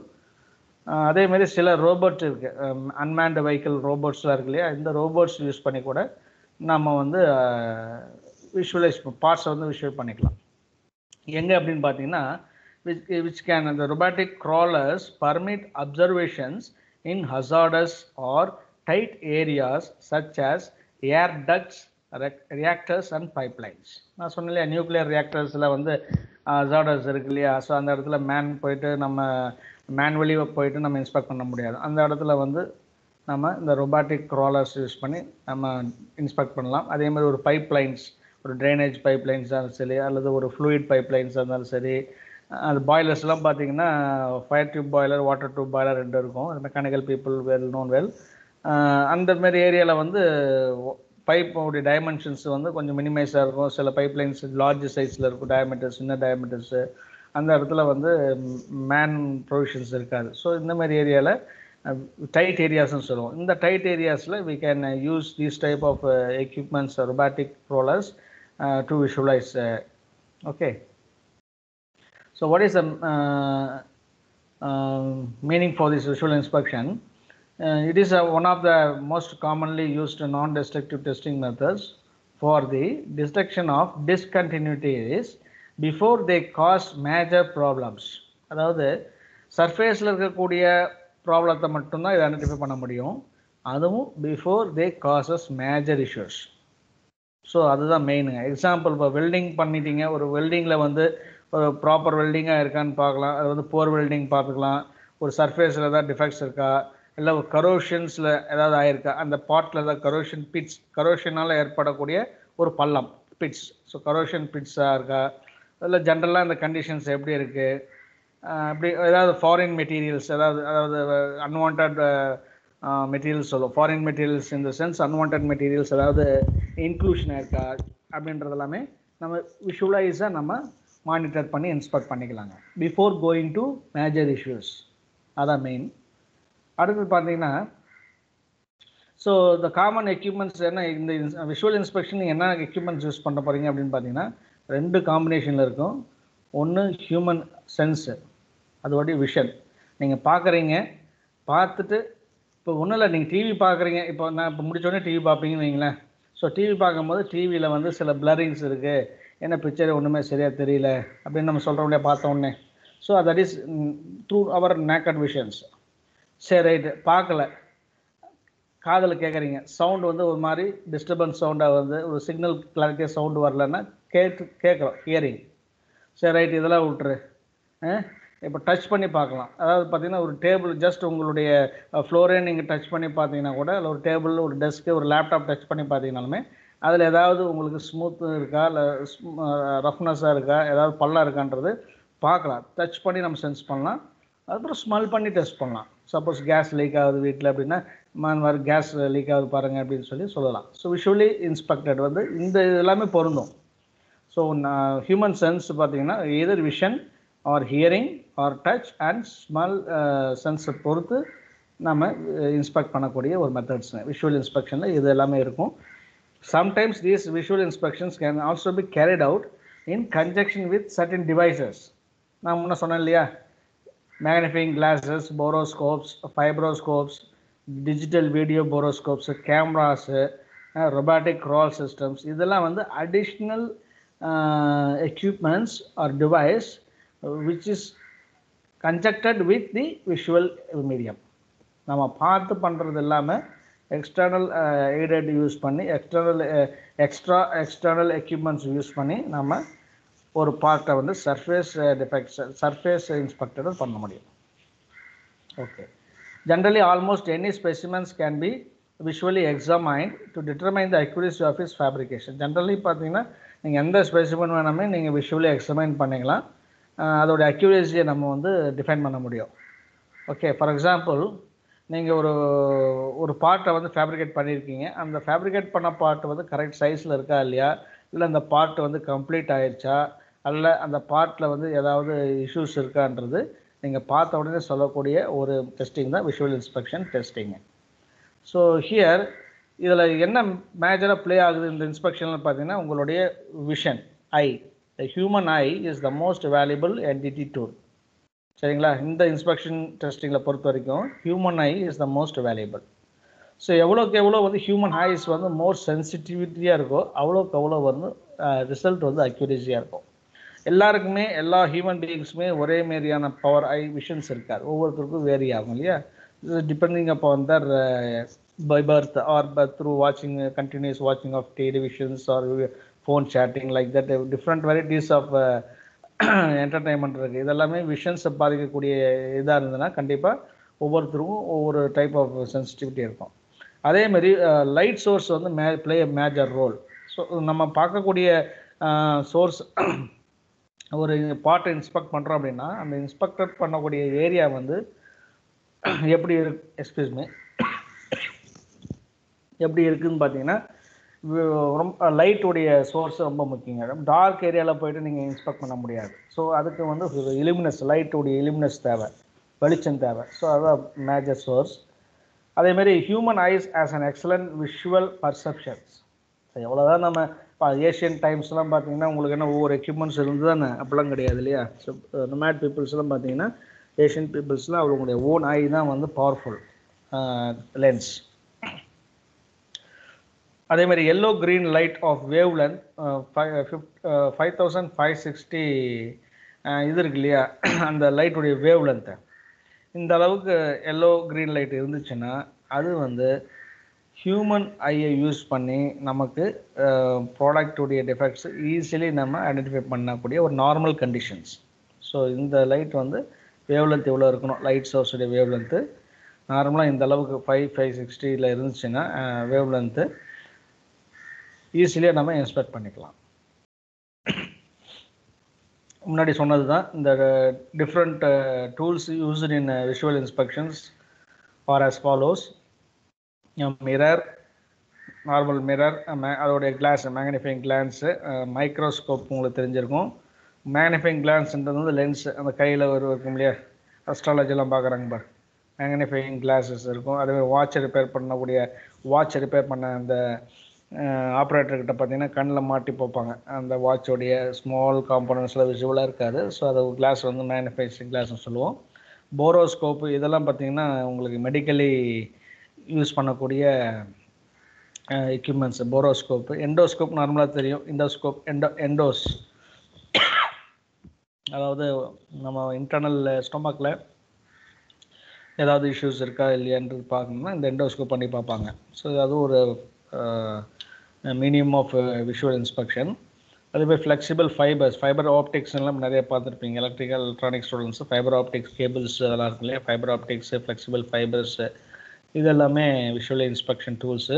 அதேமாரி சில ரோபோட் இருக்குது, அன்மேன்டு வெஹிக்கிள் ரோபோட்ஸ்லாம் இருக்கு இல்லையா, இந்த ரோபோட்ஸ் யூஸ் பண்ணி கூட நம்ம வந்து விஷுவலைஸ் பார்ட்ஸை வந்து விஷுவல் பண்ணிக்கலாம். எங்கே அப்படின்னு பார்த்தீங்கன்னா which can the robotic crawlers permit observations in hazardous or tight areas such as air ducts, reactors and pipelines. நான் சொன்னேன் நியூக்ளியர் ரியாக்டர்ஸில் வந்து ஹசார்டஸ் இருக்கு இல்லையா, ஸோ அந்த இடத்துல போயிட்டு நம்ம மேனுவலி போயிட்டு நம்ம இன்ஸ்பெக்ட் பண்ண முடியாது. அந்த இடத்துல வந்து நம்ம இந்த ரொபாட்டிக் க்ராலர்ஸ் யூஸ் பண்ணி நம்ம இன்ஸ்பெக்ட் பண்ணலாம். அதே மாதிரி ஒரு பைப்லைன்ஸ், ஒரு ட்ரைனேஜ் பைப்லைன்ஸாக இருந்தாலும் சரி, அல்லது ஒரு ஃப்ளூயிட் பைப்லைன்ஸாக இருந்தாலும் சரி. அது பாய்லர்ஸ்லாம் பார்த்தீங்கன்னா fire tube boiler, water tube boiler ரெண்டு இருக்கும். அது மெக்கானிக்கல் பீப்புள் வெல். அந்த மாதிரி ஏரியாவில் வந்து பைப்போடைய டைமென்ஷன்ஸ் வந்து கொஞ்சம் மினிமைஸாக இருக்கும். சில பைப்லைன்ஸ் லார்ஜ் சைஸில் இருக்கும், டயமீட்டர்ஸ், சின்ன டயமீட்டர்ஸு. அந்த இடத்துல வந்து மேன் ப்ரொவிஷன்ஸ் இருக்காது. ஸோ இந்த மாதிரி ஏரியாவில் டைட் ஏரியாஸ்ன்னு சொல்லுவோம். இந்த tight ஏரியாஸில் we can use these type of equipments, robotic crawlers to visualize. Okay. So what is the meaning for this visual inspection? It is one of the most commonly used non-destructive testing methods for the detection of discontinuities before they cause major problems. அதாவது சர்ஃபேஸில் இருக்கக்கூடிய ப்ராப்ளத்தை மட்டும்தான் இதை identify பண்ண முடியும், அதுவும் before they causes major issues. So அதுதான் மெயினுங்க. எக்ஸாம்பிள், இப்போ வெல்டிங் பண்ணிட்டீங்க, ஒரு வெல்டிங்கில் வந்து ஒரு ப்ராப்பர் வெல்டிங்காக இருக்கான்னு பார்க்கலாம், அது வந்து போர் வெல்டிங் பார்த்துக்கலாம், ஒரு சர்ஃபேஸில் ஏதாவது டிஃபெக்ட்ஸ் இருக்கா, இல்லை ஒரு கரோஷன்ஸில் ஏதாவது ஆயிருக்கா, அந்த பாட்டில் ஏதாவது கரோஷன் பிட்ஸ், கரோஷனால் ஏற்படக்கூடிய ஒரு பள்ளம் பிட்ஸ், ஸோ கரோஷன் பிட்ஸாக இருக்கா, இல்லை ஜென்ரலாக இந்த கண்டிஷன்ஸ் எப்படி இருக்குது, அப்படி ஏதாவது ஃபாரின் மெட்டீரியல்ஸ், அதாவது அன்வான்ட் மெட்டீரியல்ஸ் சொல்லுவோம். Foreign materials in the sense unwanted materials ஏதாவது இன்க்ளூஷனாக இருக்கா அப்படின்றது எல்லாமே நம்ம விஷுவலைஸாக நம்ம மானிட்டர் பண்ணி இன்ஸ்பெக்ட் பண்ணிக்கலாங்க before going to major issues. அதான் மெயின். அடுத்தது பார்த்தீங்கன்னா, ஸோ இந்த காமன் எக்யூப்மெண்ட்ஸ் என்ன, இந்த விஷுவல் இன்ஸ்பெக்ஷன் என்ன எக்யூப்மெண்ட்ஸ் யூஸ் பண்ண போகிறீங்க அப்படின்னு பார்த்தீங்கன்னா 2 காம்பினேஷனில் இருக்கும். ஒன்று ஹியூமன் சென்ஸு, அதோடைய விஷன். நீங்கள் பார்க்குறீங்க, பார்த்துட்டு இப்போ ஒன்றும் இல்லை, நீங்கள் டிவி பார்க்குறீங்க, இப்போ நான் இப்போ முடிச்சோடனே டிவி பார்ப்பீங்கன்னு வைங்களேன். ஸோ டிவி பார்க்கும்போது டிவியில் வந்து சில பிளரிங்ஸ் இருக்குது, என்ன பிக்சர் ஒன்றுமே சரியாக தெரியல அப்படின்னு நம்ம சொல்கிறோம் பார்த்த உடனே. So that is through our naked visions. சரி, ரைட்டு, பார்க்கல, காதில் கேட்குறீங்க, சவுண்டு வந்து ஒரு மாதிரி டிஸ்டர்பன்ஸ் சவுண்டாக வந்து ஒரு சிக்னல் கிளாரிட்டியாக சவுண்டு வரலன்னா கேட்குறோம், ஹியரிங். சரி, ரைட், இதெல்லாம் விட்டுரு. இப்போ டச் பண்ணி பார்க்கலாம். அதாவது பார்த்தீங்கன்னா ஒரு டேபிள், ஜஸ்ட் உங்களுடைய ஃப்ளோரே நீங்கள் டச் பண்ணி பார்த்தீங்கன்னா கூட, இல்லை ஒரு டேபிள், ஒரு டெஸ்க்கு, ஒரு லேப்டாப் டச் பண்ணி பார்த்தீங்கனாலுமே அதில் ஏதாவது உங்களுக்கு ஸ்மூத் இருக்கா, இல்லை ரஃப்னஸாக இருக்கா, ஏதாவது பள்ளம் இருக்கான்றது பார்க்கலாம். டச் பண்ணி நம்ம சென்ஸ் பண்ணலாம். அதுக்கப்புறம் ஸ்மெல் பண்ணி டெஸ்ட் பண்ணலாம். சப்போஸ் கேஸ் லீக் ஆகுது வீட்டில் அப்படின்னா, மாதிரி கேஸ் லீக் ஆகுது பாருங்கள் அப்படின்னு சொல்லலாம். ஸோ விஷுவலி இன்ஸ்பெக்டட் வந்து இந்த எல்லாமே பொருந்தும். ஸோ ஹியூமன் சென்ஸ் பார்த்தீங்கன்னா either vision or hearing or touch and smell சென்ஸை பொறுத்து நம்ம இன்ஸ்பெக்ட் பண்ணக்கூடிய ஒரு மெத்தட்ஸ் விஷுவல் இன்ஸ்பெக்ஷனில் இது எல்லாமே இருக்கும். Sometimes these visual inspections can also be carried out in conjunction with certain devices. நான் முன்ன சொன்னேன் இல்லையா, magnifying glasses, borescopes, fibrescopes, digital video borescopes, cameras, robotic crawl systems, இதெல்லாம் வந்து additional equipments or device which is conjected with the visual medium. நம்ம பார்த்து பண்ணுறது இல்லாமல் எக்ஸ்டர்னல் எய்டட் யூஸ் பண்ணி, எக்ஸ்டர்னல் எக்யூப்மெண்ட்ஸ் யூஸ் பண்ணி நம்ம ஒரு பார்ட்டை வந்து சர்ஃபேஸ் இன்ஸ்பெக்டட் பண்ண முடியும். Okay, generally almost any specimens can be visually examined to determine the accuracy of is fabrication. Generally பார்த்தீங்கன்னா நீங்கள் எந்த ஸ்பெசிமென் வேணாமே நீங்கள் விஷுவலி எக்ஸாமைன் பண்ணிக்கலாம், அதோடைய அக்யூரேசியை நம்ம வந்து டிஃபைன் பண்ண முடியும். ஓகே, ஃபார் எக்ஸாம்பிள், நீங்கள் ஒரு பார்ட்டை வந்து ஃபேப்ரிகேட் பண்ணியிருக்கீங்க, அந்த ஃபேப்ரிகேட் பண்ண பார்ட் வந்து கரெக்ட் சைஸில் இருக்கா இல்லையா, இல்லை அந்த பார்ட் வந்து கம்ப்ளீட் ஆயிடுச்சா, அல்ல அந்த பார்ட்டில் வந்து ஏதாவது இஷ்யூஸ் இருக்கான்றது நீங்கள் பார்த்த உடனே சொல்லக்கூடிய ஒரு டெஸ்டிங் தான் visual inspection testing. So here இதில் என்ன மேஜராக ப்ளே ஆகுது இந்த இன்ஸ்பெக்ஷனில் பார்த்தீங்கன்னா உங்களுடைய vision, I. The human eye is the most valuable entity tool. சரிங்களா, இந்த இன்ஸ்பெக்ஷன் டெஸ்டிங்கில் பொறுத்த வரைக்கும் human I is the most valuable. So எவ்வளோக்கு எவ்வளோ வந்து ஹியூமன் ஐஸ் வந்து மோர் சென்சிட்டிவிட்டியாக இருக்கோ அவ்வளோக்கு அவ்வளோ வந்து ரிசல்ட் வந்து அக்யூரேசியாக இருக்கும். எல்லாருக்குமே, எல்லா ஹியூமன் பீயிங்ஸுமே ஒரே மாரியான பவர் ஐ விஷன்ஸ் இருக்காது, ஒவ்வொருத்தருக்கும் வேரி ஆகும் இல்லையா. Depending upon their by birth or through watching continuous watching of televisions or phone chatting like that, different varieties of entertainment இருக்குது. இதெல்லாமே விஷன்ஸை பாதிக்கக்கூடிய இதாக இருந்ததுன்னா கண்டிப்பாக ஒவ்வொருத்தருக்கும் ஒவ்வொரு டைப் ஆஃப் சென்சிட்டிவிட்டி இருக்கும். அதேமாதிரி லைட் சோர்ஸ் வந்து ப்ளே மேஜர் ரோல். ஸோ நம்ம பார்க்கக்கூடிய சோர்ஸ் ஒரு பார்ட்டை இன்ஸ்பெக்ட் பண்ணுறோம் அப்படின்னா அந்த இன்ஸ்பெக்டட் பண்ணக்கூடிய ஏரியா வந்து எப்படி எப்படி இருக்குதுன்னு பார்த்தீங்கன்னா ரொம்ப லைட்டுடைய சோர்ஸ் ரொம்ப முக்கியங்க. டார்க் ஏரியாவில் போய்ட்டு நீங்கள் இன்ஸ்பெக்ட் பண்ண முடியாது. ஸோ அதுக்கு வந்து இலுமினஸ், லைட்டுடைய இலுமினஸ் தேவை, வெளிச்சம் தேவை. ஸோ அதுதான் மேஜர் சோர்ஸ். அதேமாரி human eyes as an excellent visual perceptions. So எவ்வளோதான் நம்ம இப்போ ஏஷியன் டைம்ஸ்லாம் பார்த்தீங்கன்னா உங்களுக்கு என்ன ஒவ்வொரு எக்யூப்மெண்ட்ஸ் இருந்து தானே, அப்படிலாம் கிடையாது இல்லையா. ஸோ நொமேட் பீப்புள்ஸ்லாம் பார்த்தீங்கன்னா ஏஷியன் பீப்புள்ஸ்லாம் அவங்களுடைய ஓன் ஐ தான் வந்து பவர்ஃபுல் லென்ஸ். அதே மாதிரி yellow green light of wavelength 5560 இது இருக்கு இல்லையா, அந்த லைட்டுடைய வேவ் லென்த்தை இந்த அளவுக்கு எல்லோ க்ரீன் லைட் இருந்துச்சுன்னா அது வந்து ஹியூமன் ஐயை யூஸ் பண்ணி நமக்கு ப்ராடக்டுடைய டிஃபெக்ட்ஸ் ஈஸிலி நம்ம ஐடென்டிஃபை பண்ணக்கூடிய ஒரு நார்மல் கண்டிஷன்ஸ். ஸோ இந்த லைட் வந்து வேவ் லென்த் எவ்வளோ இருக்கணும், லைட் சோர்ஸுடைய வேவ் லென்த்து நார்மலாக இந்த அளவுக்கு 5560 இருந்துச்சுன்னா வேவ் லென்த்து ஈஸிலியாக நம்ம இன்ஸ்பெக்ட் பண்ணிக்கலாம். முன்னாடி சொன்னது தான் இந்த different tools used in visual inspections are as follows. Mirror, normal mirror, அதோடைய கிளாஸ் மேக்னிஃபைங் கிளான்ஸு, மைக்ரோஸ்கோப் உங்களுக்கு தெரிஞ்சிருக்கும். மேக்னிஃபைங் கிளான்ஸ்ன்றது வந்து லென்ஸ், அந்த கையில் இருக்கும் இல்லையா, அஸ்ட்ராலஜிலாம் பார்க்குறாங்க பார், மேக்னிஃபைங் கிளாஸஸ் இருக்கும். அதே மாதிரி வாட்ச் ரிப்பேர் பண்ண அந்த ஆப்ரேட்டர்கிட்ட பார்த்தீங்கன்னா கண்ணில் மாட்டி பார்ப்பாங்க, அந்த வாட்சோடைய ஸ்மால் காம்பனன்ட்ஸில் விசுவலாக இருக்காது. ஸோ அது கிளாஸ் வந்து மேக்னிஃபைங் கிளாஸ்னு சொல்லுவோம். போரோஸ்கோப்பு இதெல்லாம் பார்த்தீங்கன்னா உங்களுக்கு மெடிக்கலி யூஸ் பண்ணக்கூடிய எக்யூப்மெண்ட்ஸ். போரோஸ்கோப்பு, எண்டோஸ்கோப் நார்மலாக தெரியும். எண்டோஸ் அதாவது நம்ம இன்டர்னல் ஸ்டொமக்கில் ஏதாவது இஷ்யூஸ் இருக்கா இல்லையான்றது பார்க்கணும்னா இந்த எண்டோஸ்கோப் பண்ணி பார்ப்பாங்க. ஸோ அது ஒரு மீடியம் ஆஃப் விஷுவல் இன்ஸ்பெக்ஷன். அதுமாதிரி ஃப்ளெக்சிபிள் ஃபைபர் ஆப்டிக்ஸ் எல்லாம் நிறைய பார்த்துருப்பீங்க. Electronic students fibre optics cables அதெல்லாம் இருக்கும் இல்லையா, ஃபைபர் ஆப்டிக்ஸு, ஃப்ளெக்சிபிள் ஃபைபர்ஸு, இது எல்லாமே visual inspection tools.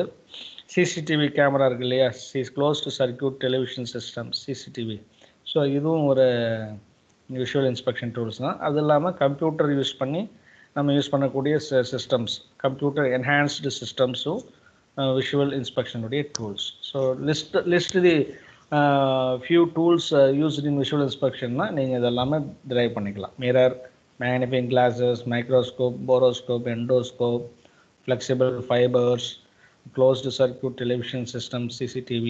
CCTV camera இருக்குது இல்லையா, closed circuit television system, CCTV. So இதுவும் ஒரு விஷுவல் இன்ஸ்பெக்ஷன் டூல்ஸ் தான். அது இல்லாமல் கம்ப்யூட்டர் யூஸ் பண்ணி நம்ம யூஸ் பண்ணக்கூடிய சிஸ்டம்ஸ், கம்ப்யூட்டர் என்ஹான்ஸ்டு சிஸ்டம்ஸும் விஷுவல் இன்ஸ்பெக்ஷனுடைய tools. So list the few tools used in visual இன்ஸ்பெக்ஷன்னா நீங்கள் இதெல்லாமே டிரைவ் பண்ணிக்கலாம். Mirror, magnifying glasses, microscope, borescope, endoscope, flexible fibers, closed circuit television systems, CCTV,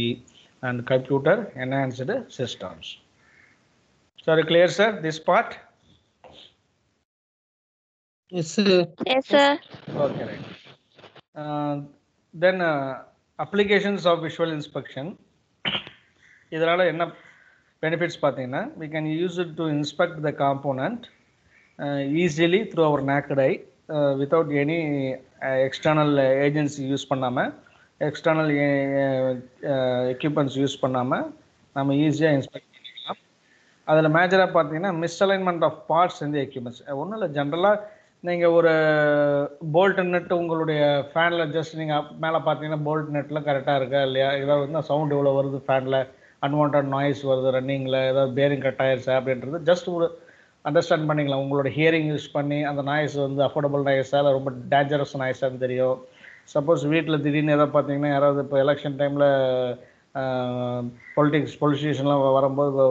and computer enhanced systems. So are you clear, sir, this part?
Yes, sir.
Yes, sir.
Okay, right. Then applications of visual inspection. இதனால என்ன benefits பார்த்தீங்கன்னா, we can use it to inspect the component easily through our naked eye without any external agency use பண்ணாமல், external equipments use பண்ணாமல் நம்ம ஈஸியாக inspect பண்ணிக்கலாம். அதில் மேஜராக பார்த்தீங்கன்னா மிஸ்அலைன்மெண்ட் ஆஃப் பார்ட்ஸ் இந்த எக்யூப்மெண்ட்ஸ் ஒன்றும் இல்லை. ஜென்ரலாக நீங்கள் ஒரு போல்ட் நெட்டு உங்களுடைய ஃபேனில் ஜஸ்ட் நீங்கள் மேலே பார்த்தீங்கன்னா போல்ட் நெட்டில் கரெக்டாக இருக்கா இல்லையா, ஏதாவது வந்து சவுண்ட் இவ்வளோ வருது, ஃபேனில் அன்வான்ட் நாய்ஸ் வருது, ரன்னிங்கில் ஏதாவது பேரிங் கட் ஆயிடுச்சு அப்படின்றது ஜஸ்ட் ஒரு அண்டர்ஸ்டாண்ட் பண்ணிக்கலாம். உங்களோட ஹியரிங் யூஸ் பண்ணி அந்த நாய்ஸ் வந்து அஃபோர்டபுள் நாய்ஸாக இல்லை ரொம்ப டேஞ்சரஸ் நாய்ஸான்னு தெரியும். சப்போஸ் வீட்டில் திடீர்னு எதாவது பார்த்தீங்கன்னா யாராவது இப்போ எலெக்ஷன் டைமில் பொலிட்டிஷியன்லாம் வரும்போது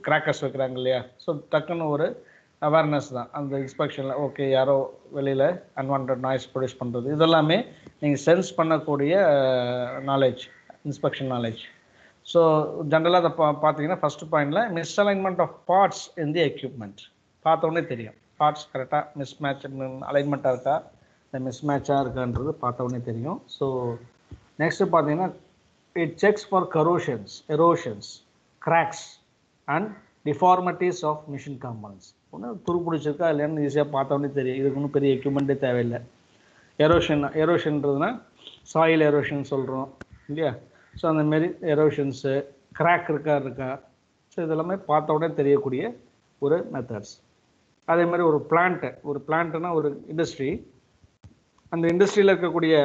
கிராக்கர்ஸ் வைக்கிறாங்க இல்லையா, ஸோ டக்குன்னு ஒரு அவேர்னஸ் தான் அந்த இன்ஸ்பெக்ஷனில். ஓகே, யாரோ வெளியில் அன்வான்ட் நாய்ஸ் ப்ரொடியூஸ் பண்ணுறது, இதெல்லாமே நீங்கள் சென்ஸ் பண்ணக்கூடிய நாலேஜ், இன்ஸ்பெக்ஷன் நாலேஜ். ஸோ ஜென்ரலாக அதை பார்த்தீங்கன்னா ஃபஸ்ட்டு பாயிண்டில் misalignment of parts in the equipment பார்த்தோன்னே தெரியும். பார்ட்ஸ் கரெக்டாக மிஸ்மேட்ச் அலைன்மெண்ட்டாக இருக்கா இல்லை மிஸ்மேட்சாக இருக்கான்றது பார்த்தோன்னே தெரியும். ஸோ நெக்ஸ்ட்டு பார்த்தீங்கன்னா it checks for erosions, cracks and deformities of machine components. ஒன்று துரு பிடிச்சிருக்கா இல்லையான்னு ஈஸியாக பார்த்தோன்னே தெரியும். இதுக்கு ஒன்றும் பெரிய எக்யூப்மெண்ட்டே தேவையில்லை. எரோஷன்றதுனா சாயில் எரோஷன் சொல்கிறோம் இல்லையா, ஸோ அந்தமாரி எரோஷன்ஸு, கிராக் இருக்கா, ஸோ இதெல்லாமே பார்த்த உடனே தெரியக்கூடிய ஒரு மெத்தட்ஸ். அதே மாதிரி ஒரு பிளான்ட்டுனா ஒரு இண்டஸ்ட்ரி, அந்த இண்டஸ்ட்ரியில் இருக்கக்கூடிய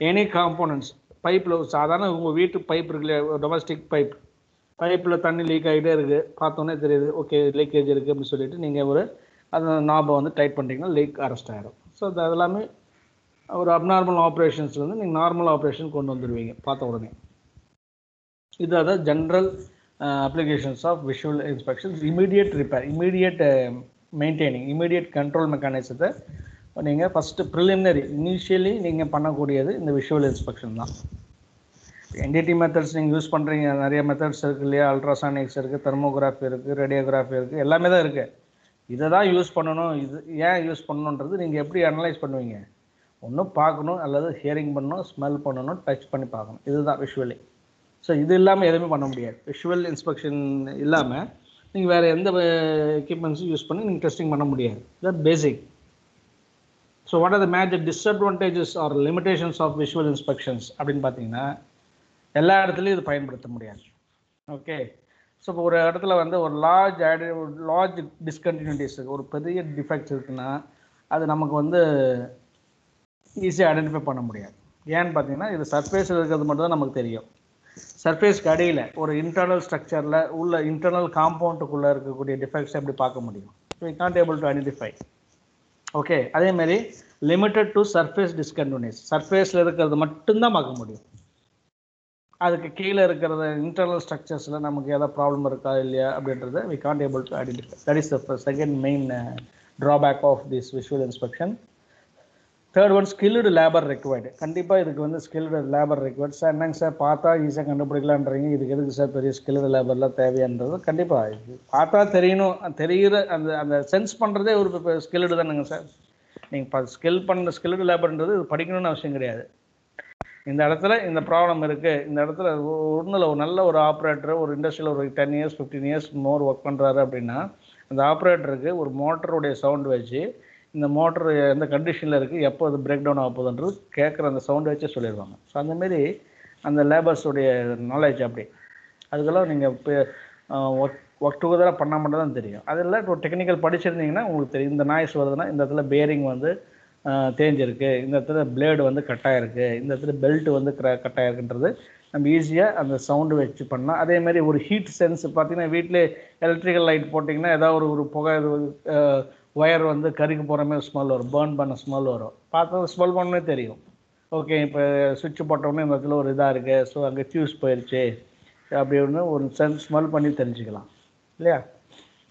எனி காம்போனன்ட்ஸ், பைப்பில் சாதாரண உங்கள் வீட்டு பைப் இருக்கு இல்லையா, டொமஸ்டிக் பைப்பில் தண்ணி லீக் ஆகிட்டே இருக்குது, பார்த்தோன்னே தெரியுது ஓகே லீக்கேஜ் இருக்குது அப்படின்னு சொல்லிட்டு நீங்கள் ஒரு அந்த நாபை வந்து டைட் பண்ணிட்டீங்கன்னா லீக் அரெஸ்ட் ஆகிடும். ஸோ அது எல்லாமே ஒரு அப்நார்மல் ஆப்ரேஷன்ஸ்லேருந்து நீங்கள் நார்மல் ஆப்ரேஷன் கொண்டு வந்துடுவீங்க பார்த்த உடனே. இது அதாவது general applications of visual inspections. Immediate repair, immediate maintaining, immediate control மெக்கானிசத்தை நீங்கள் ஃபஸ்ட்டு ப்ரிலிமினரி இனிஷியலி நீங்கள் பண்ணக்கூடியது இந்த விஷுவல் இன்ஸ்பெக்ஷன் தான். என்டிடி மெத்தட்ஸ் நீங்கள் யூஸ் பண்ணுறீங்க, நிறைய மெத்தட்ஸ் இருக்குது இல்லையா, அல்ட்ராசானிக்ஸ் இருக்குது, தெர்மோகிராஃபி இருக்குது, ரேடியோகிராஃபி இருக்குது, எல்லாமே தான் இருக்குது. இதை தான் யூஸ் பண்ணணும், இது ஏன் யூஸ் பண்ணணுன்றது நீங்கள் எப்படி அனலைஸ் பண்ணுவீங்க? ஒன்று பார்க்கணும் அல்லது ஹியரிங் பண்ணணும், ஸ்மெல் பண்ணணும், டச் பண்ணி பார்க்கணும். இதுதான் விஷுவலி. ஸோ இது இல்லாமல் எதுவுமே பண்ண முடியாது. விஷுவல் இன்ஸ்பெக்ஷன் இல்லாமல் நீங்கள் வேறு எந்த எக்யூப்மெண்ட்ஸும் யூஸ் பண்ணி நீங்கள் டெஸ்டிங் பண்ண முடியாது. That basic. So what are the major disadvantages or limitations of visual inspections அப்படின்னு பார்த்தீங்கன்னா, எல்லா இடத்துலையும் இது பயன்படுத்த முடியாது. ஓகே. ஸோ இப்போ ஒரு இடத்துல வந்து ஒரு லார்ஜ் டிஸ்கண்டினியூட்டிஸ், ஒரு பெரிய டிஃபெக்ட்ஸ் இருக்குன்னா அது நமக்கு வந்து ஈஸியாக ஐடென்டிஃபை பண்ண முடியாது. ஏன்னு பார்த்தீங்கன்னா, இது சர்ஃபேஸில் இருக்கிறது மட்டும் தான் நமக்கு தெரியும். சர்ஃபேஸ்க்கு அடியில் ஒரு இன்டர்னல் ஸ்ட்ரக்சரில் உள்ள இன்டர்னல் காம்பவுண்டுக்குள்ளே இருக்கக்கூடிய டிஃபெக்ட்ஸ் எப்படி பார்க்க முடியும்? We can't able to identify. Okay. அதேமாதிரி லிமிட்டட் டு சர்ஃபேஸ் டிஸ்கண்டினியூஸ், சர்ஃபேஸில் இருக்கிறது மட்டும்தான் பார்க்க முடியும். அதுக்கு கீழே இருக்கிறத இன்டர்னல் ஸ்ட்ரக்சர்ஸில் நமக்கு ஏதாவது ப்ராப்ளம் இருக்கா இல்லையா அப்படின்றத we can't able to identify. That is the second main drawback of this visual inspection. Third one, skilled labour required. கண்டிப்பாக இதுக்கு வந்து ஸ்கில்டு லேபர் ரெக்வயர்ட். சார் என்னங்க சார் பார்த்தா ஈஸியாக கண்டுபிடிக்கலான்றீங்க, இதுக்கு எதுக்கு சார் பெரிய ஸ்கில்டு லேபர்லாம் தேவையான்றது? கண்டிப்பாக இது பார்த்தா தெரியணும், தெரிகிற அந்த சென்ஸ் பண்ணுறதே ஒரு ஸ்கில்டு தானுங்க சார். நீங்கள் ஸ்கில்டு லேபர்ன்றது இது படிக்கணும்னு அவசியம் கிடையாது. இந்த இடத்துல இந்த ப்ராப்ளம் இருக்குது, இந்த இடத்துல ஒன்றும் ஒரு நல்ல ஒரு ஆப்ரேட்டர் ஒரு இண்டஸ்ட்ரியில் ஒரு 10 years 15 years மோர் ஒர்க் பண்ணுறாரு அப்படின்னா, அந்த ஆப்ரேட்டருக்கு ஒரு மோட்டருடைய சவுண்டு வச்சு இந்த மோட்டர் எந்த கண்டிஷனில் இருக்குது, எப்போ அது பிரேக் டவுன் ஆக போகுதுன்றது கேட்குற அந்த சவுண்டு வச்சே சொல்லிடுவாங்க. ஸோ அந்தமாரி அந்த லேபர்ஸுடைய நாலேஜ் அப்படி அதுக்கெல்லாம் நீங்கள் இப்போ ஒர்க் டுகெதராக பண்ணால் மட்டும் தான் தெரியும். அதில் ஒரு டெக்னிக்கல் படிச்சிருந்தீங்கன்னா உங்களுக்கு தெரியும். இந்த நாய்ஸ் வருதுன்னா இந்த இடத்துல பேரிங் வந்து தேஞ்சிருக்கு, இந்த இடத்துல பிளேடு வந்து கட்டாயிருக்கு, இந்த இடத்துல பெல்ட் வந்து கட்டாயிருக்குன்றது நம்ம ஈஸியாக அந்த சவுண்டு வச்சு பண்ணலாம். அதேமாதிரி ஒரு ஹீட் சென்ஸ் பார்த்தீங்கன்னா, வீட்டிலே எலக்ட்ரிக்கல் லைட் போட்டிங்கன்னா ஏதாவது ஒரு புகை ஒயர் வந்து கறிக்கு போகிற மாதிரி ஸ்மெல் வரும், பேர்ன் பண்ண ஸ்மெல் வரும். பார்த்தா ஸ்மெல் பண்ணவே தெரியும். ஓகே, இப்போ சுவிட்ச் போட்டோன்னே இந்த இடத்துல ஒரு இதாக இருக்குது, ஸோ அங்கே ஃபியூஸ் போயிடுச்சு அப்படின்னு ஒரு ஸ்மெல் பண்ணி தெரிஞ்சுக்கலாம் இல்லையா?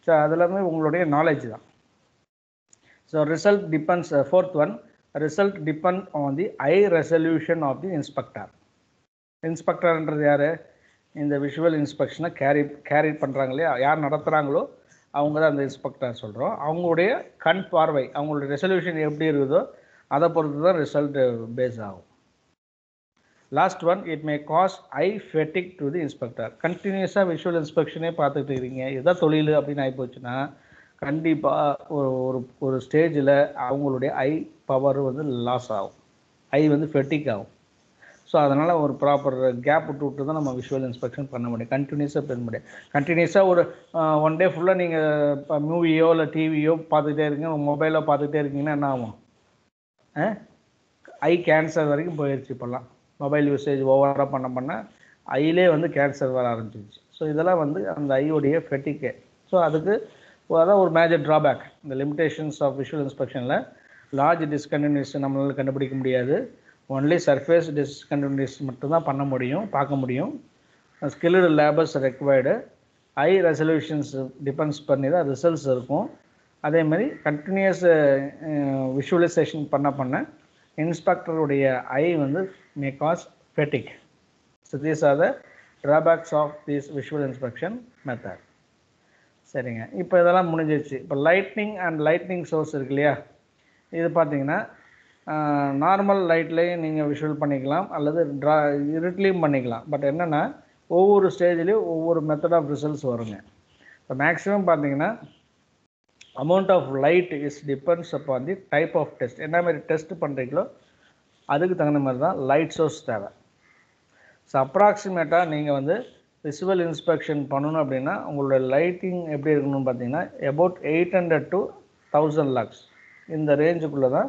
ஸோ அதெல்லாமே உங்களுடைய நாலேஜ் தான். So result depends, fourth one, result depend on the eye resolution of the inspector. இன்ஸ்பெக்டர்ன்றது யார்? இந்த விஷுவல் இன்ஸ்பெக்ஷனை கேரி பண்ணுறாங்க இல்லையா, யார் நடத்துகிறாங்களோ அவங்க தான் அந்த இன்ஸ்பெக்டர் சொல்கிறோம். அவங்களுடைய கண் பார்வை, அவங்களுடைய ரெசல்யூஷன் எப்படி இருக்குதோ அதை பொறுத்து தான் ரிசல்ட் பேஸ் ஆகும். Last one, it may cos I ஃபெட்டிக் to the inspector. கண்டினியூஸாக விஷுவல் இன்ஸ்பெக்ஷனே பார்த்துட்டு இருக்கிறீங்க, எதாவது தொழில் அப்படின்னு ஆகிப்போச்சுன்னா கண்டிப்பாக ஒரு ஸ்டேஜில் அவங்களுடைய ஐ பவர் வந்து லாஸ் ஆகும், ஐ வந்து ஃபெட்டிக் ஆகும். ஸோ அதனால் ஒரு ப்ராப்பர் கேப் விட்டு தான் நம்ம விஷுவல் இன்ஸ்பெக்ஷன் பண்ண முடியும், கண்டினியூஸாக பண்ண முடியும். கண்டினியூஸாக ஒரு 1 day ஃபுல்லாக நீங்கள் இப்போ மூவியோ இல்லை டிவியோ பார்த்துக்கிட்டே இருக்கீங்க, மொபைலோ பார்த்துக்கிட்டே இருக்கீங்கன்னா என்ன ஆகும்? ஐ கேன்சர் வரைக்கும் போயிடுச்சு. இப்போல்லாம் மொபைல் யூசேஜ் ஓவராக பண்ண ஐயிலே வந்து கேன்சர் வர ஆரம்பிச்சிருச்சு. ஸோ இதெல்லாம் வந்து அந்த ஐயோடைய ஃபெட்டிக்கு. ஸோ அதுக்கு அதான் ஒரு மேஜர் ட்ராபேக். இந்த லிமிடேஷன்ஸ் ஆஃப் விஷுவல் இன்ஸ்பெக்ஷனில் லார்ஜ் டிஸ்கண்டினியூஸ் நம்மளால் கண்டுபிடிக்க முடியாது. ஒன்லி சர்ஃபேஸ் டிஸ்கண்டினியூஸ் மட்டும்தான் பண்ண முடியும், பார்க்க முடியும். Skilled labours required. Eye resolutions depends பண்ணி தான் ரிசல்ட்ஸ் இருக்கும். அதேமாதிரி கண்டினியூஸ் விஷுவலைசேஷன் பண்ண இன்ஸ்பெக்டருடைய ஐ வந்து may cause fatigue. So these are the drawbacks of this visual inspection method. சரிங்க, இப்போ இதெல்லாம் முடிஞ்சிருச்சு. இப்போ லைட்னிங் சோர்ஸ் இருக்கு இல்லையா, இது பார்த்தீங்கன்னா நார்மல் லைட்லேயும் நீங்கள் விஷுவல் பண்ணிக்கலாம் அல்லது இருட்லேயும் பண்ணிக்கலாம். பட் என்னென்னா ஒவ்வொரு ஸ்டேஜ்லேயும் ஒவ்வொரு மெத்தட் ஆஃப் ரிசல்ட்ஸ் வருங்க. இப்போ மேக்ஸிமம் பார்த்தீங்கன்னா amount of light is depends upon the type of test. என்ன மாதிரி டெஸ்ட் பண்ணுறீங்களோ அதுக்கு தகுந்த மாதிரி தான் லைட் சோர்ஸ் தேவை. ஸோ அப்ராக்சிமேட்டாக நீங்கள் வந்து விஷுவல் இன்ஸ்பெக்ஷன் பண்ணணும் அப்படின்னா உங்களோட லைட்டிங் எப்படி இருக்கணும்னு பார்த்தீங்கன்னா about 800 to 1000 lux இந்த ரேஞ்சுக்குள்ளே தான்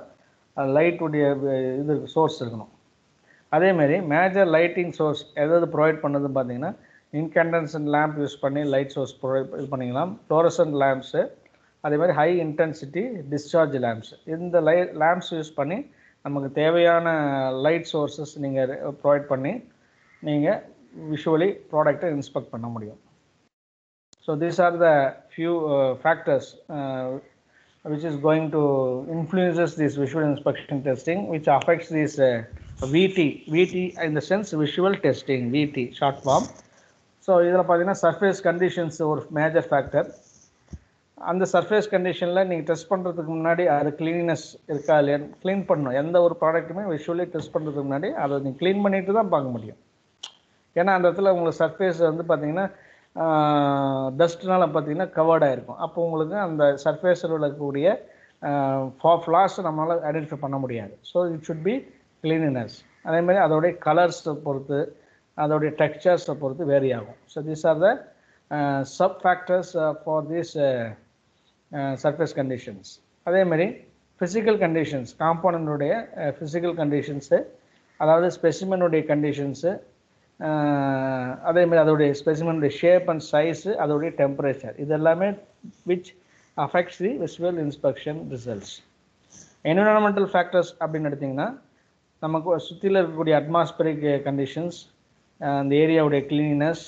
லைட்டுடைய இது சோர்ஸ் இருக்கணும். அதேமாரி மேஜர் லைட்டிங் சோர்ஸ் எதாவது ப்ரொவைட் பண்ணதுன்னு பார்த்தீங்கன்னா இன்கண்டன்சன்ட் லேம்ப் யூஸ் பண்ணி லைட் சோர்ஸ் இது பண்ணிக்கலாம், ஃப்ளோரசன்ட் லேம்ப்ஸு, அதேமாதிரி ஹை இன்டென்சிட்டி டிஸ்சார்ஜ் லேம்ப்ஸ். இந்த லேம்ப்ஸ் யூஸ் பண்ணி நமக்கு தேவையான லைட் சோர்ஸஸ் நீங்கள் ப்ரொவைட் பண்ணி நீங்கள் விஷுவலி ப்ராடக்டை இன்ஸ்பெக்ட் பண்ண முடியும். So these are the few factors which is going to influences this visual inspection testing, which affects this VT in the sense visual testing, VT short form. So இதில் பார்த்தீங்கன்னா surface conditions ஒரு major factor. அந்த surface கண்டிஷனில் நீங்கள் test பண்ணுறதுக்கு முன்னாடி அது க்ளீனினஸ் இருக்கா இல்லையா க்ளீன் பண்ணணும். எந்த ஒரு ப்ராடக்ட்டுமே விஷுவலி டெஸ்ட் பண்ணுறதுக்கு முன்னாடி அதை நீங்கள் க்ளீன் பண்ணிட்டு தான் பார்க்க முடியும். ஏன்னா அந்த இடத்துல உங்களுக்கு சர்ஃபேஸ் வந்து பார்த்தீங்கன்னா டஸ்ட்னால பார்த்தீங்கன்னா கவர்டாக இருக்கும். அப்போ உங்களுக்கு அந்த சர்ஃபேஸில் இருக்கக்கூடிய ஃப்ளாஸ் நம்மளால் ஐடென்டிஃபை பண்ண முடியாது. So it should be cleanliness. அதேமாதிரி அதோடைய கலர்ஸை பொறுத்து அதோடைய டெக்ஸ்சர்ஸை பொறுத்து வேரி ஆகும். So these are the sub factors for these surface conditions. அதேமாதிரி ஃபிசிக்கல் கண்டிஷன்ஸ், காம்போனன்ட்டுடைய ஃபிசிக்கல் கண்டிஷன்ஸு, அதாவது ஸ்பெசிமனுடைய கண்டிஷன்ஸு, அதேமாதிரி அதோடைய ஸ்பெசிமனுடைய ஷேப் அண்ட் சைஸு, அதோடைய டெம்பரேச்சர், இது எல்லாமே which affects the visual inspection results. Environmental factors அப்படின்னு எடுத்திங்கன்னா நமக்கு சுற்றியில் இருக்கக்கூடிய அட்மாஸ்பரிக் கண்டிஷன்ஸ், அந்த ஏரியாவுடைய கிளீனினஸ்,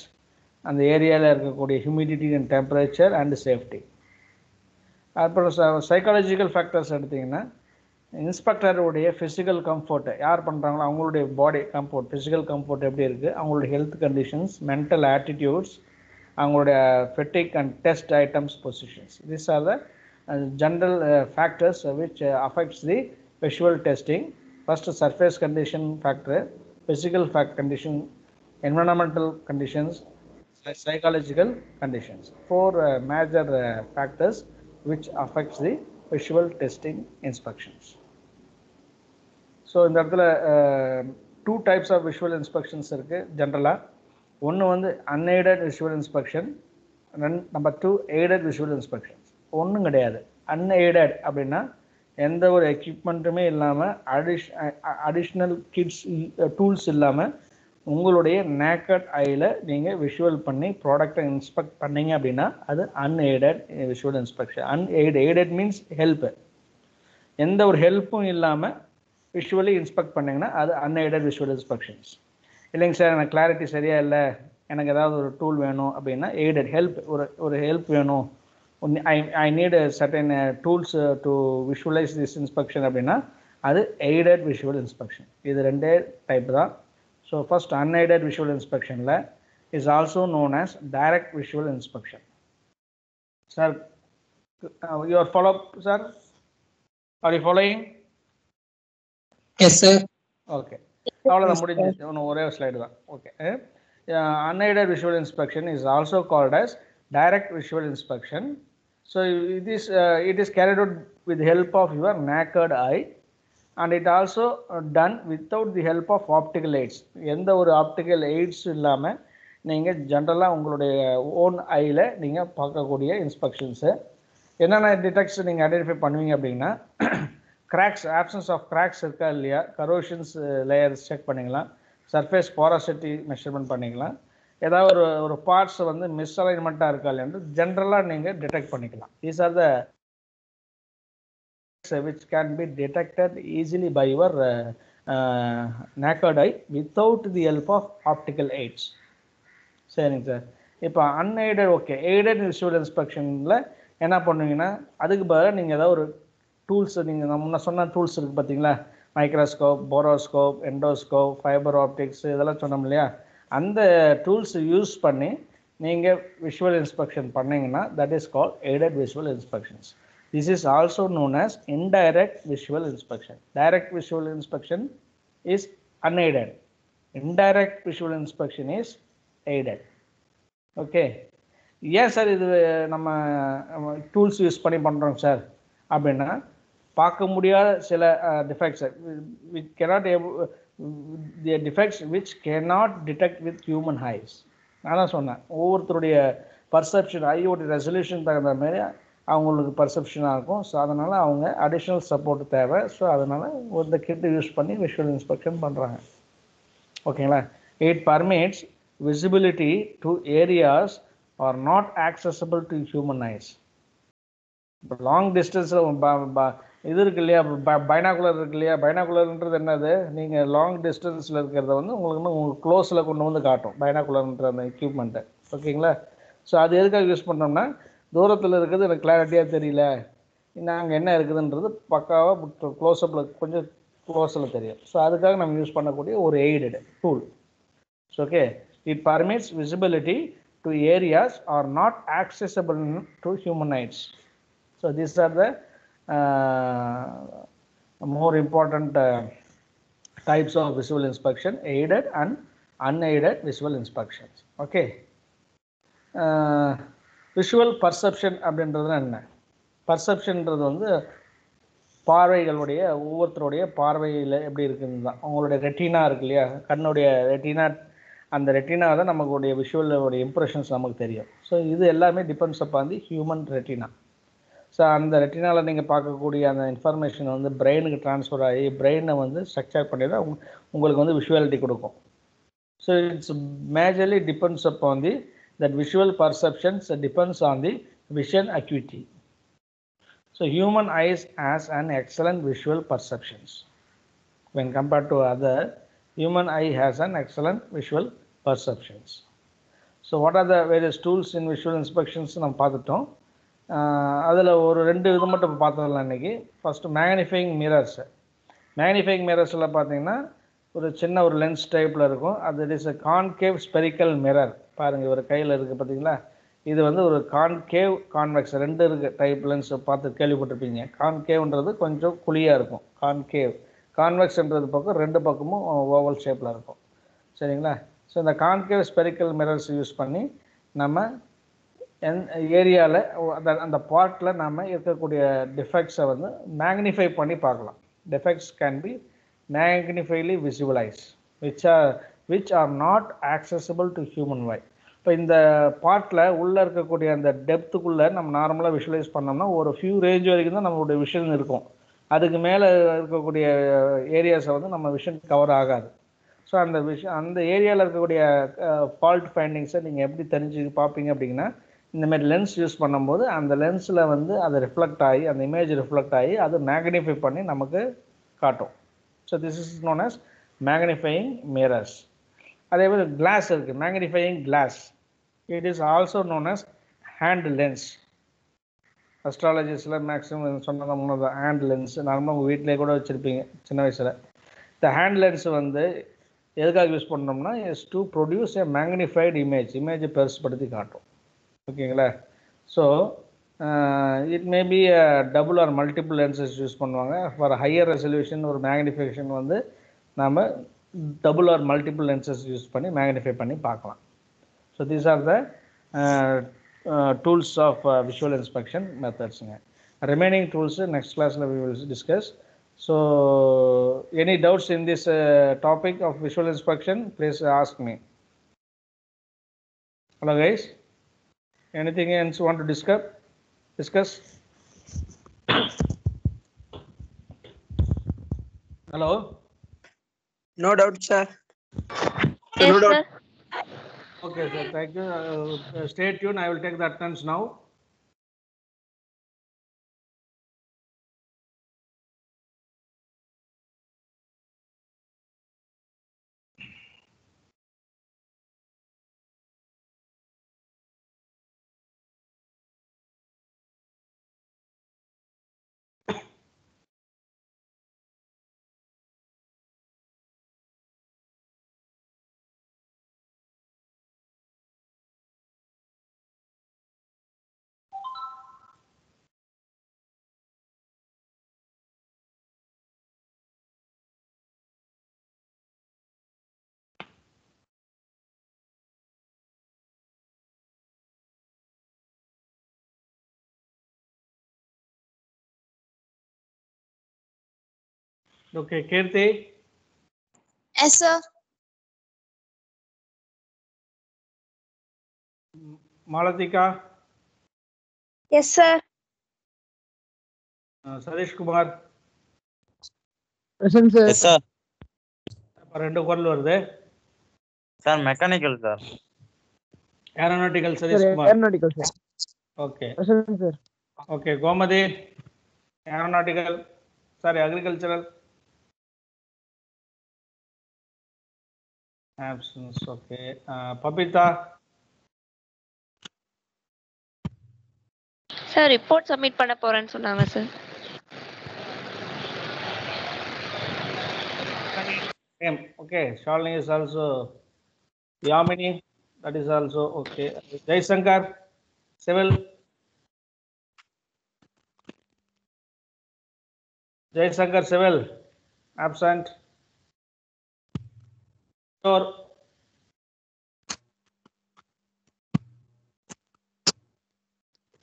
அந்த ஏரியாவில் இருக்கக்கூடிய humidity and temperature and safety. அப்புறம் சைக்காலஜிக்கல் ஃபேக்டர்ஸ் எடுத்திங்கன்னா இன்ஸ்பெக்டருடைய ஃபிசிக்கல் கம்ஃபர்ட்டு, யார் பண்ணுறாங்களோ அவங்களுடைய பாடி கம்ஃபர்ட், ஃபிசிக்கல் கம்ஃபர்ட் எப்படி இருக்குது, அவங்களுடைய ஹெல்த் கண்டிஷன்ஸ், மென்டல் ஆட்டிடியூட்ஸ், அவங்களுடைய ஃபெட்டிக் and test items positions. These are the general factors which affects the visual testing. First surface condition factor, physical condition, environmental conditions, psychological conditions. Four major factors which affects the visual testing inspections. So இந்த இடத்துல two types of visual inspections இருக்கு ஜென்ரலா. ஒன்று வந்து unaided visual inspection, number 2 aided visual inspections. ஒன்றும் கிடையாது. unaided அப்படின்னா எந்த ஒரு எக்யூப்மெண்ட்டுமே இல்லாமல் அடிஷ்னல் கிட்ஸ் டூல்ஸ் இல்லாமல் உங்களுடைய நேக்கட் ஐயில் நீங்கள் விஷுவல் பண்ணி ப்ராடக்டை இன்ஸ்பெக்ட் பண்ணீங்க அப்படின்னா அது unaided visual inspection. Aided means help. எந்த ஒரு ஹெல்ப்பும் இல்லாமல் விஷுவலி இன்ஸ்பெக்ட் பண்ணிங்கன்னா அது அன்எய்டட் விஷுவல் இன்ஸ்பெக்ஷன்ஸ். இல்லைங்க சார் எனக்கு கிளாரிட்டி சரியாக இல்லை, எனக்கு ஏதாவது ஒரு டூல் வேணும் அப்படின்னா எய்டட் ஹெல்ப், ஒரு ஹெல்ப் வேணும், I need a certain tools to visualize this inspection அப்படின்னா அது எய்டட் விஷுவல் இன்ஸ்பெக்ஷன். இது ரெண்டே டைப் தான். ஸோ ஃபர்ஸ்ட் அன்எய்டட் விஷுவல் இன்ஸ்பெக்ஷனில் is also known as direct visual inspection. Sir you're follow up sir, are you following?
Yes sir.
Okay, அவ்வளோதான், முடிஞ்சிச்சு. ஒன்று ஒரே ஸ்லைடு தான். Okay, unaided visual inspection is also called as direct visual inspection. So it is carried out with the help of your naked eye, and it also done without the help of optical aids. எந்த ஒரு optical AIDS இல்லாமல் நீங்கள் ஜென்ரலாக உங்களுடைய own ஐயில் நீங்கள் பார்க்கக்கூடிய இன்ஸ்பெக்ஷன்ஸு என்னென்ன detects நீங்கள் ஐடென்டிஃபை பண்ணுவீங்க அப்படின்னா கிராக்ஸ், ஆப்சன்ஸ் ஆஃப் கிராக்ஸ் இருக்கா இல்லையா, கரோஷன்ஸ் லேயர்ஸ் செக் பண்ணிக்கலாம், சர்ஃபேஸ் போராசிட்டி மெஷர்மெண்ட் பண்ணிக்கலாம், ஏதாவது ஒரு பார்ட்ஸ் வந்து மிஸ்அலைன்மெண்ட்டாக இருக்கா இல்லைன்னு ஜென்ரலாக நீங்கள் டிடெக்ட் பண்ணிக்கலாம். These are the which can be detected easily by your naked eye without the help of optical aids. சரிங்க சார். இப்போ அன்எய்டட், ஓகே, எய்டட் விஷுவல் இன்ஸ்பெக்ஷனில் என்ன பண்ணுவீங்கன்னா அதுக்கு பதிலாக நீங்கள் ஏதாவது ஒரு டூல்ஸ், நீங்கள் முன்ன சொன்ன டூல்ஸ் இருக்குது பார்த்தீங்களா, microscope, borescope, endoscope, fibre optics, இதெல்லாம் சொன்னோம் இல்லையா, அந்த டூல்ஸ் யூஸ் பண்ணி நீங்கள் விஷுவல் இன்ஸ்பெக்ஷன் பண்ணிங்கன்னா that is called aided visual inspections. This is also known as indirect visual inspection. Direct visual inspection is unaided, indirect visual inspection is aided. Okay, ஏன் sir இது நம்ம டூல்ஸ் யூஸ் பண்ணி பண்ணுறோம் sir அப்படின்னா பார்க்க முடியாத சில defects, we cannot the defects which cannot detect with human eyes. நான் தான் சொன்னேன், ஒவ்வொருத்தருடைய பர்செப்ஷன், ஐயோட ரெசல்யூஷன் தகுந்த மாதிரி அவங்களுக்கு பர்செப்ஷனாக இருக்கும். ஸோ அதனால் அவங்க அடிஷ்னல் சப்போர்ட் தேவை. ஸோ அதனால் இந்த கிட் யூஸ் பண்ணி விஷுவல் இன்ஸ்பெக்ஷன் பண்ணுறாங்க. ஓகேங்களா? It permits visibility to areas are not accessible to human eyes. இப்போ லாங் டிஸ்டன்ஸில் இது இருக்கு இல்லையா, பைனாகுலர் இருக்கு இல்லையா, பைனாகுலர்ன்றது என்னது, நீங்கள் லாங் டிஸ்டன்ஸில் இருக்கிறத வந்து உங்களுக்கு க்ளோஸில் கொண்டு வந்து காட்டும் பைனாகுலர்ன்ற அந்த எக்யூப்மெண்ட்டை. ஓகேங்களா? ஸோ அது எதுக்காக யூஸ் பண்ணோம்னா தூரத்தில் இருக்கிறது எனக்கு கிளாரிட்டியாக தெரியல, நாங்கள் என்ன இருக்குதுன்றது பக்காவாக க்ளோஸ்அப்பில் கொஞ்சம் க்ளோஸில் தெரியும். ஸோ அதுக்காக நம்ம யூஸ் பண்ணக்கூடிய ஒரு aided tool. Okay, it permits visibility to areas are not accessible to human eyes. So these are the more important types of visual inspection: aided and unaided visual inspections. Okay. Visual perception அப்படின்றது என்ன? பர்செப்ஷன்ன்றது வந்து பார்வைகளுடைய ஒவ்வொருத்தருடைய பார்வையில் எப்படி இருக்குன்னு தான். அவங்களுடைய retina இருக்கு இல்லையா, கண்ணுடைய ரெட்டினா, அந்த ரெட்டினா தான் நமக்குடைய விஷுவலோடைய இம்ப்ரெஷன்ஸ் நமக்கு தெரியும். ஸோ இது எல்லாமே depends upon the human retina. So அந்த ரெட்டினாவில் நீங்கள் பார்க்கக்கூடிய அந்த இன்ஃபர்மேஷன் வந்து பிரெயினுக்கு ட்ரான்ஸ்ஃபர் ஆகி பிரெயினை வந்து ஸ்ட்ரக்சர் பண்ணி தான் உங்களுக்கு வந்து விஷுவாலிட்டி கொடுக்கும். So it's majorly depends upon the that visual perceptions depends on the vision acuity. So human eyes has an excellent visual perceptions. When compared to other, human eye has an excellent visual perceptions. So what are the various tools in visual inspections? நம்ம பார்த்துட்டோம். அதில் ஒரு 2 இது மட்டும் பார்த்ததில்ல இன்றைக்கி. First magnifying mirrors. Magnifying மிரர்ஸில் பார்த்தீங்கன்னா ஒரு சின்ன ஒரு லென்ஸ் டைப்பில் இருக்கும். அது is a concave spherical mirror. பாருங்கள், இவர் கையில் இருக்குது பார்த்தீங்களா, இது வந்து ஒரு கான்கேவ் கான்வெக்ஸ் 2 இருக்குது டைப் லென்ஸ் பார்த்து கேள்விப்பட்டிருப்பீங்க. கான்கேவ்ன்றது கொஞ்சம் குழியாக இருக்கும், கான்கேவ். கான்வெக்ஸ்ன்றது பக்கம் 2 பக்கமும் ஓவல் ஷேப்பில் இருக்கும். சரிங்களா? ஸோ இந்த கான்கேவ் ஸ்பெரிக்கல் மிரர்ஸ் யூஸ் பண்ணி நம்ம ஏரியாவில் அந்த பார்ட்டில் நம்ம இருக்கக்கூடிய டிஃபெக்ட்ஸை வந்து மேக்னிஃபை பண்ணி பார்க்கலாம். Defects can be magnifiedly visualized which are not accessible to human eye. இப்போ இந்த பார்ட்டில் உள்ளே இருக்கக்கூடிய அந்த டெப்த்துக்குள்ளே நம்ம நார்மலாக விஷுவலைஸ் பண்ணோம்னா ஒரு ஃபியூ ரேஞ்ச் வரைக்கும் தான் நம்மளுடைய விஷன் இருக்கும். அதுக்கு மேலே இருக்கக்கூடிய ஏரியாஸை வந்து நம்ம விஷன் கவர் ஆகாது. ஸோ அந்த ஏரியாவில் இருக்கக்கூடிய ஃபால்ட் ஃபைண்டிங்ஸை நீங்கள் எப்படி தெரிஞ்சு பார்ப்பீங்க அப்படின்னா, இந்தமாதிரி லென்ஸ் யூஸ் பண்ணும்போது அந்த லென்ஸில் வந்து அது ரிஃப்ளெக்ட் ஆகி, அந்த இமேஜ் ரிஃப்ளெக்ட் ஆகி அது மேக்னிஃபை பண்ணி நமக்கு காட்டும். So this is known as magnifying mirrors. அதே மாதிரி கிளாஸ் இருக்குது, magnifying glass. It is also known as hand lens. அஸ்ட்ராலஜிஸில் மேக்ஸிமம் சொன்னது முன்னது ஹேண்ட் லென்ஸ். நார்மலாக உங்கள் வீட்டிலே கூட வச்சுருப்பீங்க சின்ன வயசில். இந்த ஹேண்ட் லென்ஸ் வந்து எதுக்காக யூஸ் பண்ணோம்னா, is to produce a magnified இமேஜை பெருசுப்படுத்தி காட்டும். ஓகேங்களா? So it may be double or multiple lenses use பண்ணுவாங்க. ஃபார் ஹையர் ரெசல்யூஷன் ஒரு மேக்னிஃபிகேஷன் வந்து நம்ம double or multiple lenses use பண்ணி மேக்னிஃபை பண்ணி பார்க்கலாம். So these are the tools of visual inspection மெத்தட்ஸுங்க. ரிமைனிங் டூல்ஸு நெக்ஸ்ட் கிளாஸில் we will discuss. So any doubts in this topic of visual inspection, please ask me. Hello guys, anything else want to discuss? Hello?
No doubt, sir.
Yes,
No doubt.
sir.
Okay, sir. Thank you. Stay tuned. I will take the attendance now. Okay, Kirti.
Yes, sir.
Malatika.
Yes, sir.
Sadish Kumar.
Present, sir.
Yes, sir.
ரெண்டு குரல் வருது.
Sir, mechanical, sir.
Aeronautical, Sadish Kumar.
Aeronautical, sir.
Okay.
Present, sir.
Okay, Gomadi. Aeronautical. Sorry, agricultural. Absence. Okay. Papita.
Sir report submit பண்ண போறேன்னு சொன்னாங்க sir.
Okay, Shalini is also. Yamini, that is also okay. Jai Shankar, civil. Jay Shankar Civil, absent.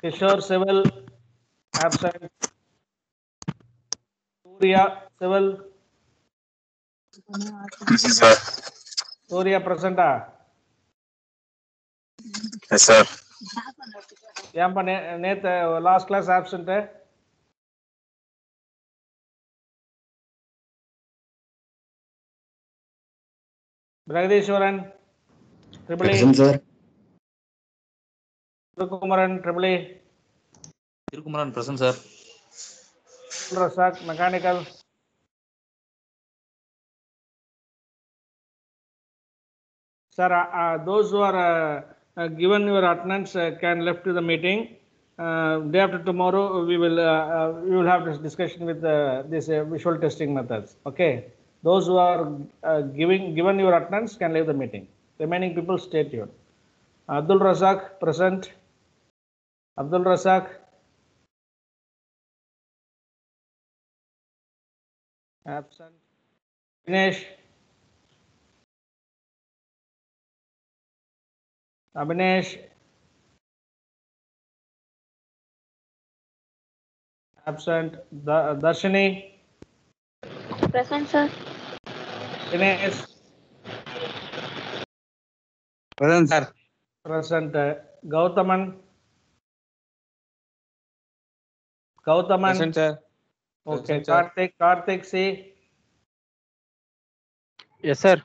Kishore Civil, absent. Surya Civil,
Sir.
Surya present.
Yes, sir.
ஏன்பா நேற்று last class absent? Pragatheeswaran triple E.
Present, sir.
Thirukumaran triple E.
Tirukumaran present, sir.
Razak mechanical. Sir, those who are given your attendance can left to the meeting. Day after tomorrow, we will have this discussion with this visual testing methods. Okay, those who are given your attendance can leave the meeting. Remaining people stay tuned. Abdul Razak present. Abdul Razak. Absent. Dinesh. Abhinesh. Absent. Darshini.
Present, sir.
Dinesh.
Present, sir.
Present. Gautaman. Gautaman.
Present, sir.
Okay.
Present, sir.
Karthik C.
Yes, sir.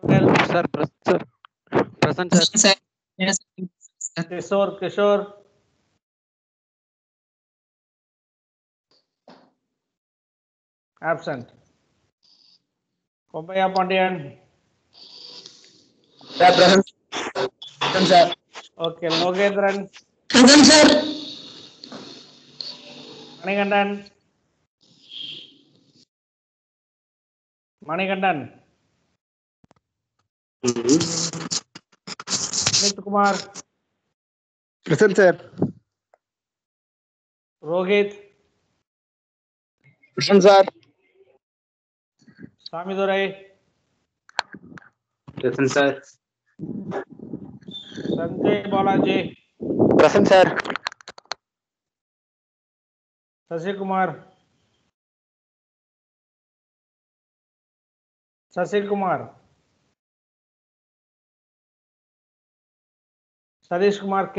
Well,
Sir, present, sir.
Yes.
Kishore. Absent. Kopaya Pandian.
Sir, present. Present, sir.
Okay. Logendran.
Present, sir.
Manikandan. Manikandan. Amit Kumar.
Present, sir.
Rohit.
Present, sir.
Samidurai.
Present, sir.
Sanjay Balaji.
Present, sir.
Sasi Kumar. Sasi Kumar. Sadish Kumar K.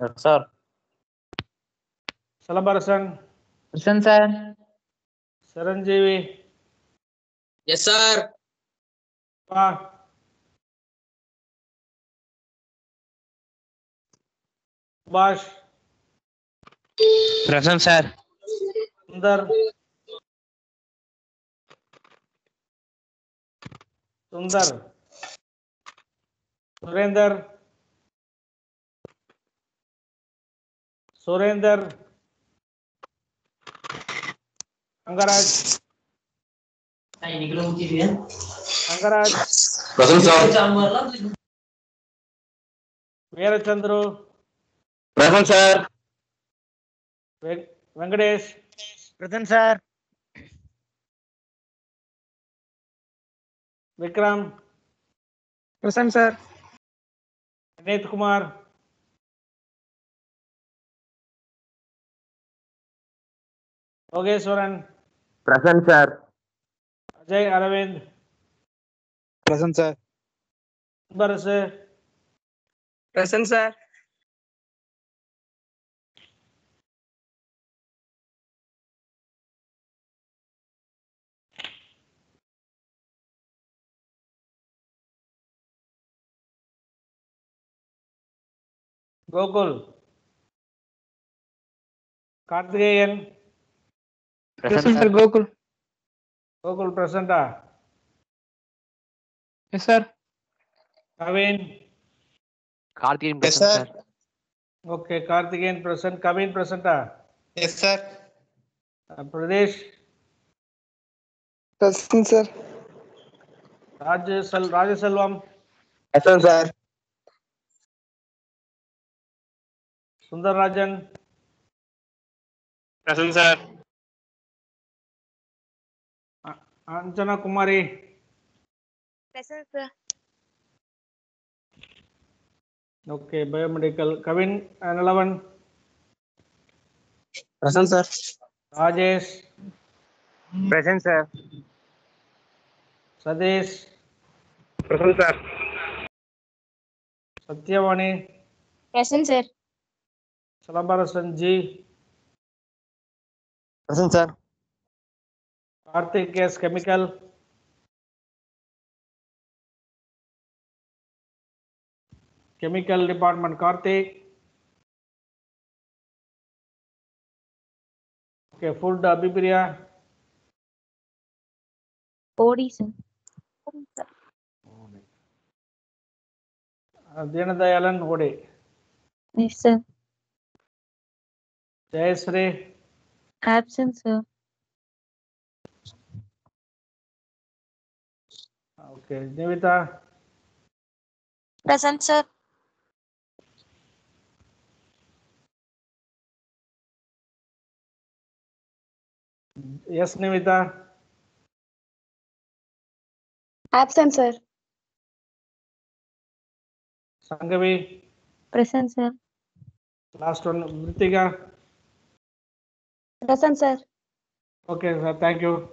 Yes, sir.
Salabarasan.
Present, sir.
Saranjeevi.
Yes, sir.
Subhash.
Present, sir.
Sundar. Surender. Angaraj.
Present, sir.
Veerachandru.
Present, sir.
Venkatesh.
Present, sir.
Vikram.
Present, sir.
Vineet Kumar. Yogeshwaran.
Present, sir.
Ajay Aravind.
Present, sir.
Barase.
Present, sir.
Gokul. Karthikeyan.
Present, sir.
Gokul.
Gokul present.
Yes, sir.
Kavin.
Karthikeyan
Yes,
present,
sir.
sir.
Okay, Karthikeyan present. Kavin present.
Yes, sir.
Pradesh.
Present, sir.
Rajaselvam.
Present, sir.
Sundar Rajan.
Present, sir.
Anjana Kumari.
Present, sir.
Okay, biomedical. Kavin and 11.
Present, sir.
Rajesh.
Present, sir.
Sadish.
Present, sir.
Satyavani.
Present, sir.
Salambarasan G.
Present, sir.
Karthik S. Chemical. Chemical Department Karthik. Okay, food Bibiria.
OD, sir.
Dinadayalan Ode.
Yes, sir.
Jayasri.
Absent, sir.
Okay, Nivita.
Present, sir.
Yes, Nivita.
Absent, sir.
Sangavi.
Present, sir.
Last one, Vritika.
Present, sir.
Okay, sir, thank you.